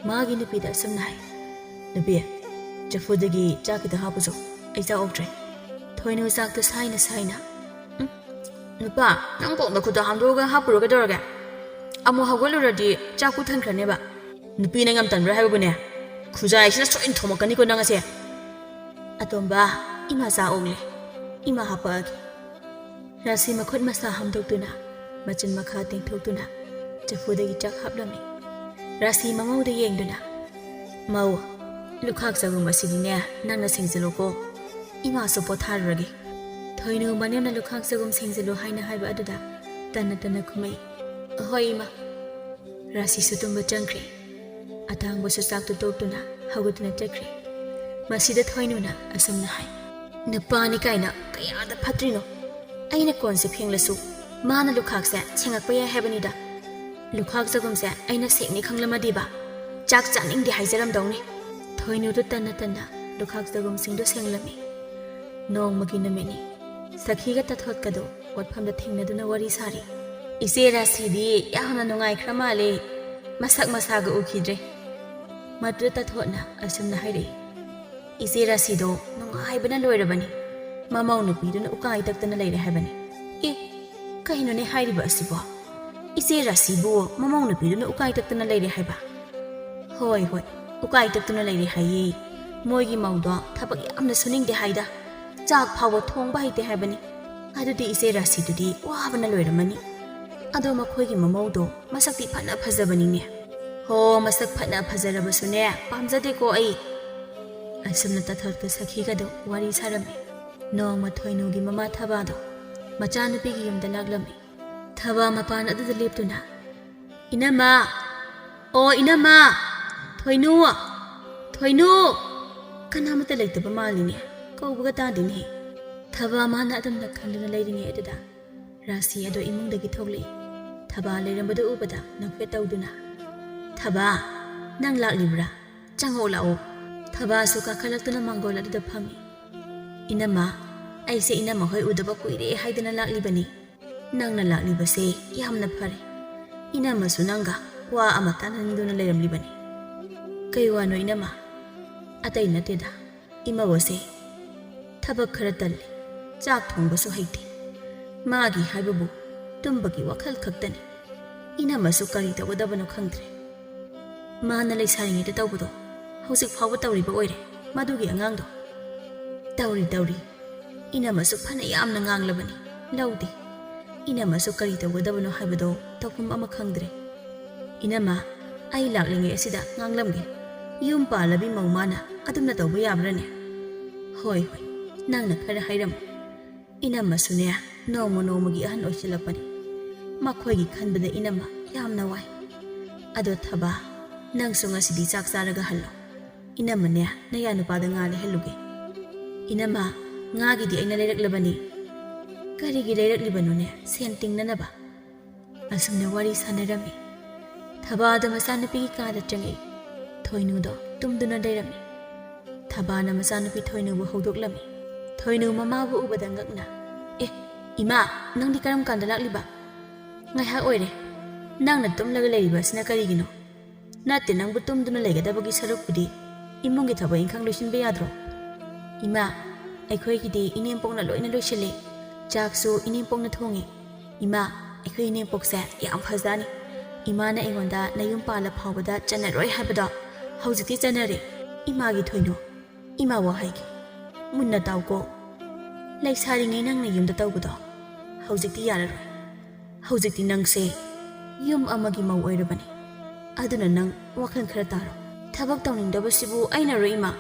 magi nupida asumna hai nupi chafudagi chakita hapuso ai cha oktre thoinu chaktu saina nupa nang pokna khuda hamdoga hapuroga dorga amu hagoluradi chakku thankraneba nupi nangam tanbra haibune khujai sina soin thomakani ko nangase atomba ima sa ogle ima hapagi ꯔꯥꯁꯤ ꯃꯈꯨꯠ ꯃꯁꯥ ꯍꯥꯝꯗꯣꯛꯇꯨꯅ ꯃꯆꯤꯟ ꯃꯈꯥ ꯇꯦꯡꯊꯣꯛꯇꯨꯅ ꯆꯐꯨꯗꯒꯤ ꯆꯥꯛ ꯍꯥꯞꯂꯝꯃꯤ ꯔꯥꯁꯤ ꯃꯃꯧꯗ ꯌꯦꯡꯗꯨꯅ ꯃꯧ ꯂꯨꯈꯥꯛ ꯆꯒꯨꯝ ꯑꯁꯤꯗꯤꯅꯦ ꯅꯪꯅ ꯁꯦꯡꯖꯤꯜꯂꯨꯀꯣ ꯏꯃꯥꯁꯨ ꯄꯣꯊꯥꯔꯨꯔꯒꯦ ꯊꯣꯏꯅꯨ ꯃꯅꯦꯝꯅ ꯂꯨꯈꯥꯛ ꯆꯒꯨꯝ ꯁꯦꯡꯖꯤꯜꯂꯨ ꯍꯥꯏꯅ ꯍꯥꯏꯕ ꯑꯗꯨꯗ ꯇꯟꯅ ꯇꯟꯅ ꯈꯨꯝꯃꯩ ꯑꯍꯣꯏ ꯏꯃꯥ ꯔꯥꯁꯤꯁꯨ ꯇꯨꯝꯕ ꯆꯪꯈ꯭ꯔꯦ ꯑꯇꯥꯡꯕꯁꯨ ꯆꯥꯛꯇꯨ ꯇꯣꯛꯇꯨꯅ ꯍꯧꯒꯠꯇꯨꯅ ꯆꯠꯈ꯭ꯔꯦ ꯃꯁꯤꯗ ꯊꯣꯏꯅꯨꯅ ꯑꯁꯨꯝꯅ ꯍꯥꯏ ꯅꯨꯄꯥꯅꯤ ꯀꯥꯏꯅ ꯀꯌꯥꯗ ꯐꯠꯇ꯭ꯔꯤꯅꯣ ꯑꯩꯅ ꯀꯣꯟꯁꯦ ꯐꯦꯡꯂꯁꯨ ꯃꯥꯅ ꯂꯨꯈꯥꯛꯁꯦ ꯁꯦꯡꯉꯛꯄ ꯌꯥꯏ ꯍꯥꯏꯕꯅꯤꯗ ꯂꯨꯈꯥꯛ ꯆꯒꯨꯝꯁꯦ ꯑꯩꯅ ꯁꯦꯡꯅꯤ ꯈꯪꯂꯝꯃꯗꯤꯕ ꯆꯥꯛ ꯆꯥꯅꯤꯡꯗꯦ ꯍꯥꯏꯖꯔꯝꯗꯧꯅꯤ ꯊꯣꯏꯅꯨꯗꯨ ꯇꯟꯅ ꯇꯟꯅ ꯂꯨꯈꯥꯛ ꯆꯒꯨꯝꯁꯤꯡꯗꯨ ꯁꯦꯡꯂꯝꯃꯤ ꯅꯣꯡꯃꯒꯤ ꯅꯨꯃꯤꯠꯅꯤ ꯁꯈꯤꯒ ꯇꯊꯣꯠꯀꯗꯣ ꯄꯣꯠꯐꯝꯗ ꯊꯦꯡꯅꯗꯨꯅ ꯋꯥꯔꯤ ꯁꯥꯔꯤ ꯏꯆꯦ ꯔꯥꯁꯤꯗꯤ ꯌꯥꯝꯅ ꯅꯨꯡꯉꯥꯏꯈ꯭ꯔ ꯃꯥꯜꯂꯦ ꯃꯁꯛ ꯃꯁꯥꯒ ꯎꯈꯤꯗ꯭ꯔꯦ ꯃꯗꯨꯗ ꯇꯊꯣꯠꯅ ꯑꯁꯨꯝꯅ ꯍꯥꯏꯔꯛꯏ ꯏꯆꯦ ꯔꯥꯁꯤꯗꯣ ꯅꯨꯡꯉꯥꯏꯕꯅ ꯂꯣꯏꯔꯕꯅꯤ ꯃꯃꯧ ꯅꯨꯄꯤꯗꯨꯅ ꯎꯀꯥꯏ ꯇꯛꯇꯅ ꯂꯩꯔꯦ ꯍꯥꯏꯕꯅꯤ ꯑꯦ ꯀꯩꯅꯣꯅꯦ ꯍꯥꯏꯔꯤꯕ ꯑꯁꯤꯕꯣ ꯏꯆꯦ ꯔꯥꯁꯤꯕꯨ ꯃꯃꯧ ꯅꯨꯄꯤꯗꯨꯅ ꯎꯀꯥꯏ ꯇꯛꯇꯅ ꯂꯩꯔꯦ ꯍꯥꯏꯕ ꯍꯣꯏ ꯍꯣꯏ ꯎꯀꯥꯏ ꯇꯛꯇꯨꯅ ꯂꯩꯔꯦ ꯍꯥꯏꯌꯦ ꯃꯣꯏꯒꯤ ꯃꯧꯗꯣ ꯊꯕꯛ ꯌꯥꯝꯅ ꯁꯨꯅꯤꯡꯗꯦ ꯍꯥꯏꯗ ꯆꯥꯛ ꯐꯥꯎꯕ ꯊꯣꯡꯕ ꯍꯩꯇꯦ ꯍꯥꯏꯕꯅꯤ ꯑꯗꯨꯗꯤ ꯏꯆꯦ ꯔꯥꯁꯤꯗꯨꯗꯤ ꯋꯥꯕꯅ ꯂꯣꯏꯔꯝꯃꯅꯤ ꯑꯗꯣ ꯃꯈꯣꯏꯒꯤ ꯃꯃꯧꯗꯣ ꯃꯁꯛꯇꯤ ꯐꯅ ꯐꯖꯕꯅꯤꯅꯦ ꯍꯣ ꯃꯁꯛ ꯐꯅ ꯐꯖꯔꯕꯁꯨꯅꯦ ꯄꯥꯝꯖꯗꯦꯀꯣ ꯑꯩ ꯑꯁꯨꯝꯅ ꯇꯊꯣꯠꯀ ꯁꯈꯤꯒꯗꯣ ꯋꯥꯔꯤ ꯁꯥꯔꯝꯃꯤ ꯅꯣꯡꯃ ꯊꯣꯏꯅꯨꯒꯤ ꯃꯃꯥ ꯊꯕꯥꯗꯣ ꯃꯆꯥꯅꯨꯄꯤꯒꯤ ꯌꯨꯝꯗ ꯂꯥꯛꯂꯝꯃꯤ ꯊꯕꯥ ꯃꯄꯥꯟ ꯑꯗꯨꯗ ꯂꯦꯞꯇꯨꯅ ꯏꯅꯝꯃ ꯑꯣ ꯏꯅꯝꯃ ꯊꯣꯏꯅꯨ ꯊꯣꯏꯅꯨ ꯀꯅꯥꯃꯠꯇ ꯂꯩꯇꯕ ꯃꯥꯜꯂꯤꯅꯦ ꯀꯧꯕꯒ ꯇꯥꯗꯦꯅꯦ ꯊꯕꯥ ꯃꯥꯅ ꯑꯗꯨꯝꯅ ꯈꯜꯂꯨꯅ ꯂꯩꯔꯤꯉꯩ ꯑꯗꯨꯗ ꯔꯥꯁꯤ ꯑꯗꯣ ꯏꯃꯨꯡꯗꯒꯤ ꯊꯣꯛꯂꯛꯏ ꯊꯕꯥ ꯂꯩꯔꯝꯕꯗꯨ ꯎꯕꯗ ꯅꯣꯛꯐꯦꯠ ꯇꯧꯗꯨꯅ ꯊꯕꯥ ꯅꯪ ꯂꯥꯛꯂꯤꯕ꯭ꯔꯥ ꯆꯪꯉꯛꯑꯣ ꯂꯥꯛꯑꯣ ꯊꯕꯥꯁꯨ ꯀꯥꯈꯠꯂꯛꯇꯨꯅ ꯃꯥꯡꯒꯣꯜ ꯑꯗꯨꯗ ꯐꯝꯃꯤ ꯏꯅꯝꯃ ꯑꯩꯁꯦ ꯏꯅꯝꯃ ꯍꯣꯏ ꯎꯗꯕ ꯀꯨꯏꯔꯦ ꯍꯥꯏꯗꯅ ꯂꯥꯛꯂꯤꯕꯅꯤ ꯅꯪꯅ ꯂꯥꯛꯂꯤꯕꯁꯦ ꯌꯥꯝꯅ ꯐꯔꯦ ꯏꯅꯝꯃꯁꯨ ꯅꯪꯒ ꯋꯥ ꯑꯃ ꯇꯥꯟꯅꯅꯤꯡꯗꯨꯅ ꯂꯩꯔꯝꯂꯤꯕꯅꯤ ꯀꯩ ꯋꯥꯅꯣ ꯏꯅꯝꯃ ꯑꯇꯩ ꯅꯠꯇꯦꯗ ꯏꯃꯧꯁꯦ ꯊꯕꯛ ꯈꯔ ꯇꯜꯂꯤ ꯆꯥꯛ ꯊꯣꯡꯕꯁꯨ ꯍꯩꯇꯦ ꯃꯥꯒꯤ ꯍꯥꯏꯕꯕꯨ ꯇꯨꯝꯕꯒꯤ ꯋꯥꯈꯜ ꯈꯛꯇꯅꯤ ꯏꯅꯝꯃꯁꯨ ꯀꯔꯤ ꯇꯧꯒꯗꯕꯅꯣ ꯈꯪꯗ꯭ꯔꯦ ꯃꯥꯅ ꯂꯩꯁꯥꯔꯤꯉꯩꯗ ꯇꯧꯕꯗꯣ ꯍꯧꯖꯤꯛ ꯐꯥꯎꯕ ꯇꯧꯔꯤꯕ ꯑꯣꯏꯔꯦ ꯃꯗꯨꯒꯤ ꯑꯉꯥꯡꯗꯣ ꯇꯧꯔꯤ ꯏꯅꯝꯃꯁꯨ ꯐꯅ ꯌꯥꯝꯅ ꯉꯥꯡꯂꯕꯅꯤ ꯂꯧꯗꯦ ꯏꯅꯝꯃꯁꯨ ꯀꯔꯤ ꯇꯧꯒꯗꯕꯅꯣ ꯍꯥꯏꯕꯗꯣ ꯇꯧꯐꯝ ꯑꯃ ꯈꯪꯗ꯭ꯔꯦ ꯏꯅꯝꯃ ꯑꯩ ꯂꯥꯛꯂꯤꯉꯩ ꯑꯁꯤꯗ ꯉꯥꯡꯂꯝꯒꯦ ꯌꯨꯝ ꯄꯥꯜꯂꯕꯤ ꯃꯧ ꯃꯥꯅ ꯑꯗꯨꯝꯅ ꯇꯧꯕ ꯌꯥꯕ꯭ꯔꯅꯦ ꯍꯣꯏ ꯅꯪꯅ ꯈꯔ ꯍꯥꯏꯔꯝꯃꯨ ꯏꯅꯝꯃꯁꯨꯅꯦ ꯅꯣꯡꯃ ꯅꯣꯡꯃꯒꯤ ꯑꯍꯟ ꯑꯣꯏꯁꯤꯜꯂꯛꯄꯅꯤ ꯃꯈꯣꯏꯒꯤ ꯈꯟꯕꯗ ꯏꯅꯝꯃ ꯌꯥꯝꯅ ꯋꯥꯏ ꯑꯗꯣ ꯊꯕꯥ ꯅꯪꯁꯨ ꯉꯁꯤꯗꯤ ꯆꯥꯛ ꯆꯥꯔꯒ ꯍꯜꯂꯣ ꯏꯅꯝꯃꯅꯦ ꯅꯌꯥ ꯅꯨꯄꯥꯗ ꯉꯥ ꯂꯩꯍꯜꯂꯨꯒꯦ ꯏꯅꯝꯃ ꯉꯥꯒꯤꯗꯤ ꯑꯩꯅ ꯂꯩꯔꯛꯂꯕꯅꯤ ꯀꯔꯤꯒꯤ ꯂꯩꯔꯛꯂꯤꯕꯅꯣꯅꯦ ꯁꯦꯟ ꯇꯤꯡꯅꯅꯕ ꯑꯁꯨꯝꯅ ꯋꯥꯔꯤ ꯁꯥꯟꯅꯔꯝꯃꯤ ꯊꯕꯥꯗ ꯃꯆꯥꯅꯨꯄꯤꯒꯤ ꯀꯥꯗ ꯆꯪꯉꯛꯏ ꯊꯣꯏꯅꯨꯗꯣ ꯇꯨꯝꯗꯨꯅ ꯂꯩꯔꯝꯃꯤ ꯊꯕꯥꯅ ꯃꯆꯥꯅꯨꯄꯤ ꯊꯣꯏꯅꯨꯕꯨ ꯍꯧꯗꯣꯛꯂꯝꯃꯤ ꯊꯣꯏꯅꯨ ꯃꯃꯥꯕꯨ ꯎꯕꯗ ꯉꯛꯅ ꯑꯦ ꯏꯃꯥ ꯅꯪꯗꯤ ꯀꯔꯝ ꯀꯥꯟꯗ ꯂꯥꯛꯂꯤꯕ ꯉꯥꯏꯍꯥꯛ ꯑꯣꯏꯔꯦ ꯅꯪꯅ ꯇꯨꯝꯂꯒ ꯂꯩꯔꯤꯕ ꯑꯁꯤꯅ ꯀꯔꯤꯒꯤꯅꯣ ꯅꯠꯇꯦ ꯅꯪꯕꯨ ꯇꯨꯝꯗꯨꯅ ꯂꯩꯒꯗꯕꯒꯤ ꯁꯔꯨꯛꯄꯨꯗꯤ ꯏꯃꯨꯡꯒꯤ ꯊꯕꯛ ꯏꯪꯈꯥꯡ ꯂꯣꯏꯁꯤꯟꯕ ꯌꯥꯗ꯭ꯔꯣ ꯏꯃꯥ ꯑꯩꯈꯣꯏꯒꯤꯗꯤ ꯏꯅꯦꯝꯄꯣꯛꯅ ꯂꯣꯏꯅ ꯂꯣꯏꯁꯤꯜꯂꯤ ꯆꯥꯛꯁꯨ ꯏꯅꯦꯝꯄꯣꯛꯅ ꯊꯣꯡꯉꯤ ꯏꯃꯥ ꯑꯩꯈꯣꯏ ꯏꯅꯦꯝꯄꯣꯛꯁꯦ ꯌꯥꯝ ꯐꯖꯥꯅꯤ ꯏꯃꯥꯅ ꯑꯩꯉꯣꯟꯗ ꯅꯌꯨꯝ パーꯂ ꯐꯥꯎꯕꯗ ꯆꯟꯅꯔꯣꯏ ꯍꯥꯏꯕꯗꯣ ꯍꯧꯖꯤꯛꯇꯤ ꯆꯟꯅꯔꯦ ꯏꯃꯥꯒꯤ ꯊꯣꯏꯅꯨ ꯏꯃꯥ ꯋꯥ ꯍꯥꯏꯒꯦ ꯃꯨꯟꯅ ꯇꯥꯎꯀꯣ ꯂꯩꯁꯥꯔꯤꯉꯩ ꯅꯪꯅ ꯌꯨꯝꯗ ꯇꯧꯕꯗꯣ ꯍꯧꯖꯤꯛꯇꯤ ꯌꯥꯔꯔꯣꯏ ꯍꯧꯖꯤꯛꯇꯤ ꯅꯪꯁꯦ ꯌꯨꯝ ꯑꯃꯒꯤ ꯃꯧ ꯑꯣꯏꯔꯕꯅꯤ ꯑꯗꯨꯅ ꯅꯪ ꯋꯥꯈꯜ ꯈꯔ ꯇꯥꯔꯣ ꯊꯕꯛ ꯇꯧꯅꯤꯡꯗꯕꯁꯤꯕꯨ ꯑꯩꯅꯔꯣ ꯏꯃꯥ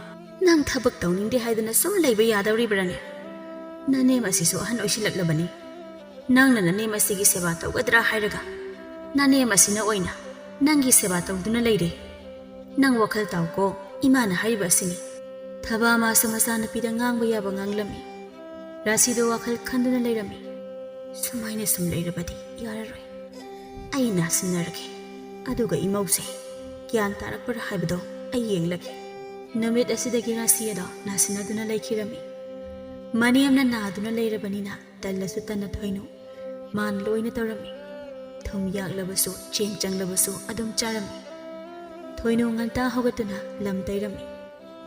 ꯅꯪ ꯊꯕꯛ ꯇꯧꯅꯤꯡꯗꯦ ꯍꯥꯏꯗꯅ ꯁꯨꯝ ꯂꯩꯕ ꯌꯥꯗꯧꯔꯤꯕ꯭ꯔꯅꯦ ꯅꯅꯦꯝ ꯑꯁꯤꯁꯨ ꯑꯍꯟ ꯑꯣꯏꯁꯤꯜꯂꯛꯂꯕꯅꯤ ꯅꯪꯅ ꯅꯅꯦꯝ ꯑꯁꯤꯒꯤ ꯁꯦꯕꯥ ꯇꯧꯒꯗ꯭ꯔꯥ ꯍꯥꯏꯔꯒ ꯅꯅꯦꯝ ꯑꯁꯤꯅ ꯑꯣꯏꯅ ꯅꯪꯒꯤ ꯁꯦꯕꯥ ꯇꯧꯗꯨꯅ ꯂꯩꯔꯦ ꯅꯪ ꯋꯥꯈꯜ ꯇꯥꯎꯀꯣ ꯏꯃꯥꯅ ꯍꯥꯏꯔꯤꯕ ꯑꯁꯤꯅꯤ ꯊꯕꯥ ꯃꯥꯁꯨ ꯃꯆꯥꯅꯨꯄꯤꯗ ꯉꯥꯡꯕ ꯌꯥꯕ ꯉꯥꯡꯂꯝꯃꯤ ꯔꯥꯁꯤꯗꯣ ꯋꯥꯈꯜ ꯈꯟꯗꯨꯅ ꯂꯩꯔꯝꯃꯤ ꯁꯨꯃꯥꯏꯅ ꯁꯨꯝ ꯂꯩꯔꯕꯗꯤ ꯌꯥꯔꯔꯣꯏ ꯑꯩ ꯅꯥꯁꯤꯟꯅꯔꯒꯦ ꯑꯗꯨꯒ ꯏꯃꯧꯁꯦ ꯒ꯭ꯌꯥꯟ ꯇꯥꯔꯛꯄ꯭ꯔꯥ ꯍꯥꯏꯕꯗꯣ ꯑꯩ ꯌꯦꯡꯂꯒꯦ ꯅꯨꯃꯤꯠ ꯑꯁꯤꯗꯒꯤ ꯔꯥꯁꯤ ꯑꯗꯣ ꯅꯥꯁꯤꯟꯅꯗꯨꯅ ꯂꯩꯈꯤꯔꯝꯃꯤ ꯃꯅꯦꯝꯅ ꯅꯥꯗꯨꯅ ꯂꯩꯔꯕꯅꯤꯅ ꯇꯜꯂꯁꯨ ꯇꯟꯅ ꯊꯣꯏꯅꯨ ꯃꯥꯅ ꯂꯣꯏꯅ ꯇꯧꯔꯝꯃꯤ ꯊꯨꯝ ꯌꯥꯛꯂꯕꯁꯨ ꯆꯦꯡ ꯆꯪꯂꯕꯁꯨ ꯑꯗꯨꯝ ꯆꯥꯔꯝꯃꯤ ꯊꯣꯏꯅꯨ ꯉꯟꯇꯥ ꯍꯧꯒꯠꯇꯨꯅ ꯂꯝ ꯇꯩꯔꯝꯃꯤ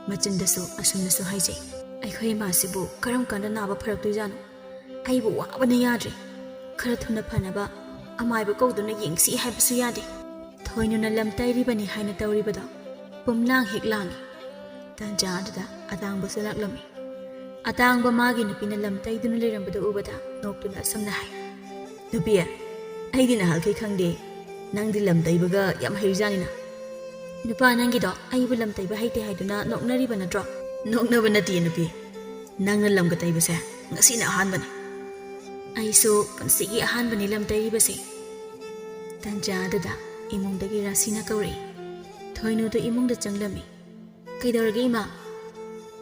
ꯃꯆꯤꯟꯗꯁꯨ ꯑꯁꯨꯝꯅꯁꯨ ꯍꯥꯏꯖꯩ ꯑꯩꯈꯣꯏ ꯏꯃꯥꯁꯤꯕꯨ ꯀꯔꯝ ꯀꯥꯟꯗ ꯅꯥꯕ ꯐꯔꯛꯇꯣꯏꯖꯥꯠꯅꯣ ꯑꯩꯕꯨ ꯋꯥꯕꯅ ꯌꯥꯗ꯭ꯔꯦ खर थुना फनबा अमायब कौदुना येंगसी हाइबसु यादे थोइनुना लम तैरिबनी हाइना तौरिबदा पुमलांग हेक लांगी तांजाददा अदांगबसु लाक्लमी ꯑꯇꯥꯡꯕ ꯃꯥꯒꯤ ꯅꯨꯄꯤꯅ ꯂꯝ ꯇꯩꯗꯨꯅ ꯂꯩꯔꯝꯕꯗꯨ ꯎꯕꯗ ꯅꯣꯛꯇꯨꯅ ꯑꯁꯨꯝꯅ ꯍꯥꯏ꯫ ꯅꯨꯄꯤ ꯑꯩꯗꯤ ꯅꯍꯥꯟꯈꯩ ꯈꯪꯗꯦ ꯅꯪꯗꯤ ꯂꯝ ꯇꯩꯕꯒ ꯌꯥꯝ ꯍꯩꯔꯖꯥꯅꯤꯅ꯫ ꯅꯨꯄꯥ ꯅꯪꯒꯤꯗꯣ ꯑꯩꯕꯨ ꯂꯝ ꯇꯩꯕ ꯍꯩꯇꯦ ꯍꯥꯏꯗꯨꯅ ꯅꯣꯛꯅꯔꯤꯕ ꯅꯠꯇ꯭ꯔꯣ? ꯅꯣꯛꯅꯕ ꯅꯠꯇꯦ ꯅꯨꯄꯤ, ꯅꯪꯅ ꯂꯝꯒ ꯇꯩꯕꯁꯦ ꯉꯁꯤꯅ ꯑꯍꯥꯟꯕꯅꯤ꯫ ꯑꯩꯁꯨ ꯄꯨꯟꯁꯤꯒꯤ ꯑꯍꯥꯟꯕꯅꯤ ꯂꯝ ꯇꯩꯔꯤꯕꯁꯦ꯫ ꯇꯟꯖꯥ ꯑꯗꯨꯗ ꯏꯃꯨꯡꯗꯒꯤ ꯔꯥꯁꯤꯅ ꯀꯧꯔꯛꯏ꯫ ꯊꯣꯏꯅꯨꯗꯨ ꯏꯃꯨꯡꯗ ꯆꯪꯂꯝꯃꯤ꯫ ꯀꯩꯗꯧꯔꯒꯦ ꯏꯃꯥ?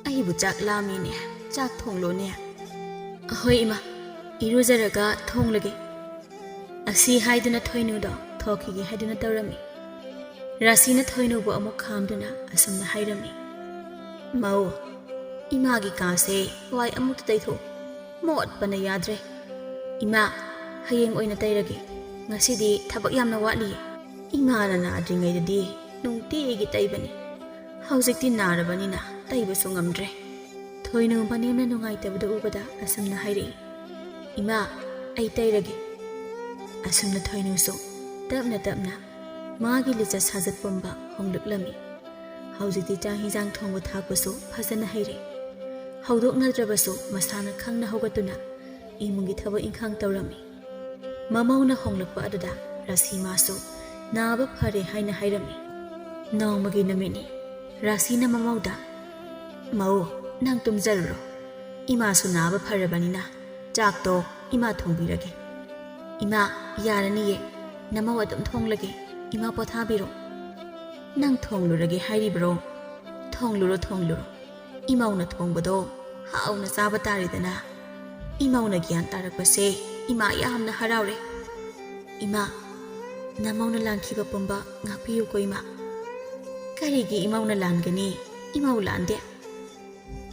ꯑꯩꯕꯨ ꯆꯥꯛ ꯂꯥꯝꯃꯦꯅꯦ, ꯆꯥꯛ ꯊꯣꯡꯂꯣꯅꯦ꯫ ꯍꯣꯏ ꯏꯃꯥ, ꯏꯔꯨꯖꯔꯒ ꯊꯣꯡꯂꯒꯦ꯫ ꯑꯁꯤ ꯍꯥꯏꯗꯨꯅ ꯊꯣꯏꯅꯨꯗꯣ ꯊꯣꯛꯈꯤꯒꯦ ꯍꯥꯏꯗꯨꯅ ꯇꯧꯔꯝꯃꯤ꯫ ꯔꯥꯁꯤꯅ ꯊꯣꯏꯅꯨꯕꯨ ꯑꯃꯨꯛ ꯈꯥꯝꯗꯨꯅ ꯑꯁꯨꯝꯅ ꯍꯥꯏꯔꯝꯃꯤ꯫ ꯃꯧ, ꯏꯃꯥꯒꯤ ꯀꯥꯁꯦ ꯋꯥꯏ ꯑꯃꯨꯛꯇ ꯇꯩꯊꯣꯛꯎ, ꯃꯣꯠꯄꯅ ꯌꯥꯗ꯭ꯔꯦ꯫ ꯏꯃꯥ, ꯍꯌꯦꯡ ꯑꯣꯏꯅ ꯇꯩꯔꯒꯦ, ꯉꯁꯤꯗꯤ ꯊꯕꯛ ꯌꯥꯝꯅ ꯋꯥꯠꯂꯤꯌꯦ꯫ ꯏꯃꯥꯅ ꯅꯥꯗ꯭ꯔꯤꯉꯩꯗꯗꯤ ꯅꯨꯡꯇꯤꯒꯤ ꯇꯩꯕꯅꯤ, ꯍꯧꯖꯤꯛꯇꯤ ꯅꯥꯔꯕꯅꯤꯅ ꯇꯩꯕꯁꯨ ꯉꯝꯗ꯭ꯔꯦ꯫ ꯊꯣꯏꯅꯨ ꯃꯅꯦꯝꯅ ꯅꯨꯡꯉꯥꯏꯇꯕꯗꯨ ꯎꯕꯗ ꯑꯁꯨꯝꯅ ꯍꯥꯏꯔꯛꯏ꯫ ꯏꯃꯥ, ꯑꯩ ꯇꯩꯔꯒꯦ꯫ ꯑꯁꯨꯝꯅ ꯊꯣꯏꯅꯨꯁꯨ ꯇꯞꯅ ꯇꯞꯅ ꯃꯥꯒꯤ ꯂꯤꯆꯠ ꯁꯥꯖꯠ ꯄꯨꯝꯕ ꯍꯣꯡꯂꯛꯂꯝꯃꯤ꯫ ꯍꯧꯖꯤꯛꯇꯤ ꯆꯥꯛ ꯍꯤꯟꯖꯥꯡ ꯊꯣꯡꯕ ꯊꯥꯛꯄꯁꯨ ꯐꯖꯅ ꯍꯩꯔꯦ꯫ ꯍꯧꯗꯣꯛꯅꯗ꯭ꯔꯕꯁꯨ ꯃꯁꯥꯅ ꯈꯪꯅ ꯍꯧꯒꯠꯇꯨꯅ ꯏꯃꯨꯡꯒꯤ ꯊꯕꯛ ꯏꯪꯈꯥꯡ ꯇꯧꯔꯝꯃꯤ꯫ ꯃꯃꯧꯅ ꯍꯣꯡꯂꯛꯄ ꯑꯗꯨꯗ ꯔꯥꯁꯤꯃꯥꯁꯨ ꯅꯥꯕ ꯐꯔꯦ ꯍꯥꯏꯅ ꯍꯥꯏꯔꯝꯃꯤ꯫ ꯅꯣꯡꯃꯒꯤ ꯅꯨꯃꯤꯠꯅꯤ꯫ ꯔꯥꯁꯤꯅ ꯃꯃꯧꯗ, ꯃꯧ, ꯅꯪ ꯇꯨꯝꯖꯔꯨꯔꯣ, ꯏꯃꯥꯁꯨ ꯅꯥꯕ ꯐꯔꯕꯅꯤꯅ ꯆꯥꯛꯇꯣ ꯏꯃꯥ ꯊꯣꯡꯕꯤꯔꯒꯦ꯫ ꯏꯃꯥ, ꯌꯥꯔꯅꯤꯌꯦ, ꯅꯃꯧ ꯑꯗꯨꯝ ꯊꯣꯡꯂꯒꯦ, ꯏꯃꯥ ꯄꯣꯊꯥꯕꯤꯔꯣ꯫ ꯅꯪ ꯊꯣꯡꯂꯨꯔꯒꯦ ꯍꯥꯏꯔꯤꯕ꯭ꯔꯣ? ꯊꯣꯡꯂꯨꯔꯣ ꯊꯣꯡꯂꯨꯔꯣ, ꯏꯃꯧꯅ ꯊꯣꯡꯕꯗꯣ ꯍꯥꯎꯅ ꯆꯥꯕ ꯇꯥꯔꯦꯗꯅ꯫ ꯏꯃꯧꯅ ꯒ꯭ꯌꯥꯟ ꯇꯥꯔꯛꯄꯁꯦ ꯏꯃꯥ ꯌꯥꯝꯅ ꯍꯔꯥꯎꯔꯦ꯫ ꯏꯃꯥ, ꯅꯃꯧꯅ ꯂꯥꯟꯈꯤꯕ ꯄꯨꯝꯕ ꯉꯥꯛꯄꯤꯌꯨꯀꯣ ꯏꯃꯥ꯫ ꯀꯔꯤꯒꯤ ꯏꯃꯧꯅ ꯂꯥꯟꯒꯅꯤ? ꯏꯃꯧ ꯂꯥꯟꯗꯦ꯫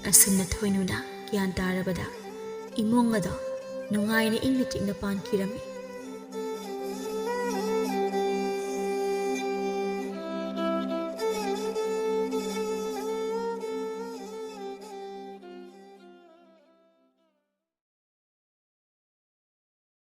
ꯑꯁꯨꯝꯅ ꯊꯣꯏꯅꯨꯅ ꯒ꯭ꯌꯥꯟ ꯇꯥꯔꯕꯗ ꯏꯃꯨꯡ ꯑꯗꯣ ꯅꯨꯡꯉꯥꯏꯅ ꯏꯪꯅ ꯆꯤꯛꯅ ꯄꯥꯟꯈꯤꯔꯝꯃꯤ꯫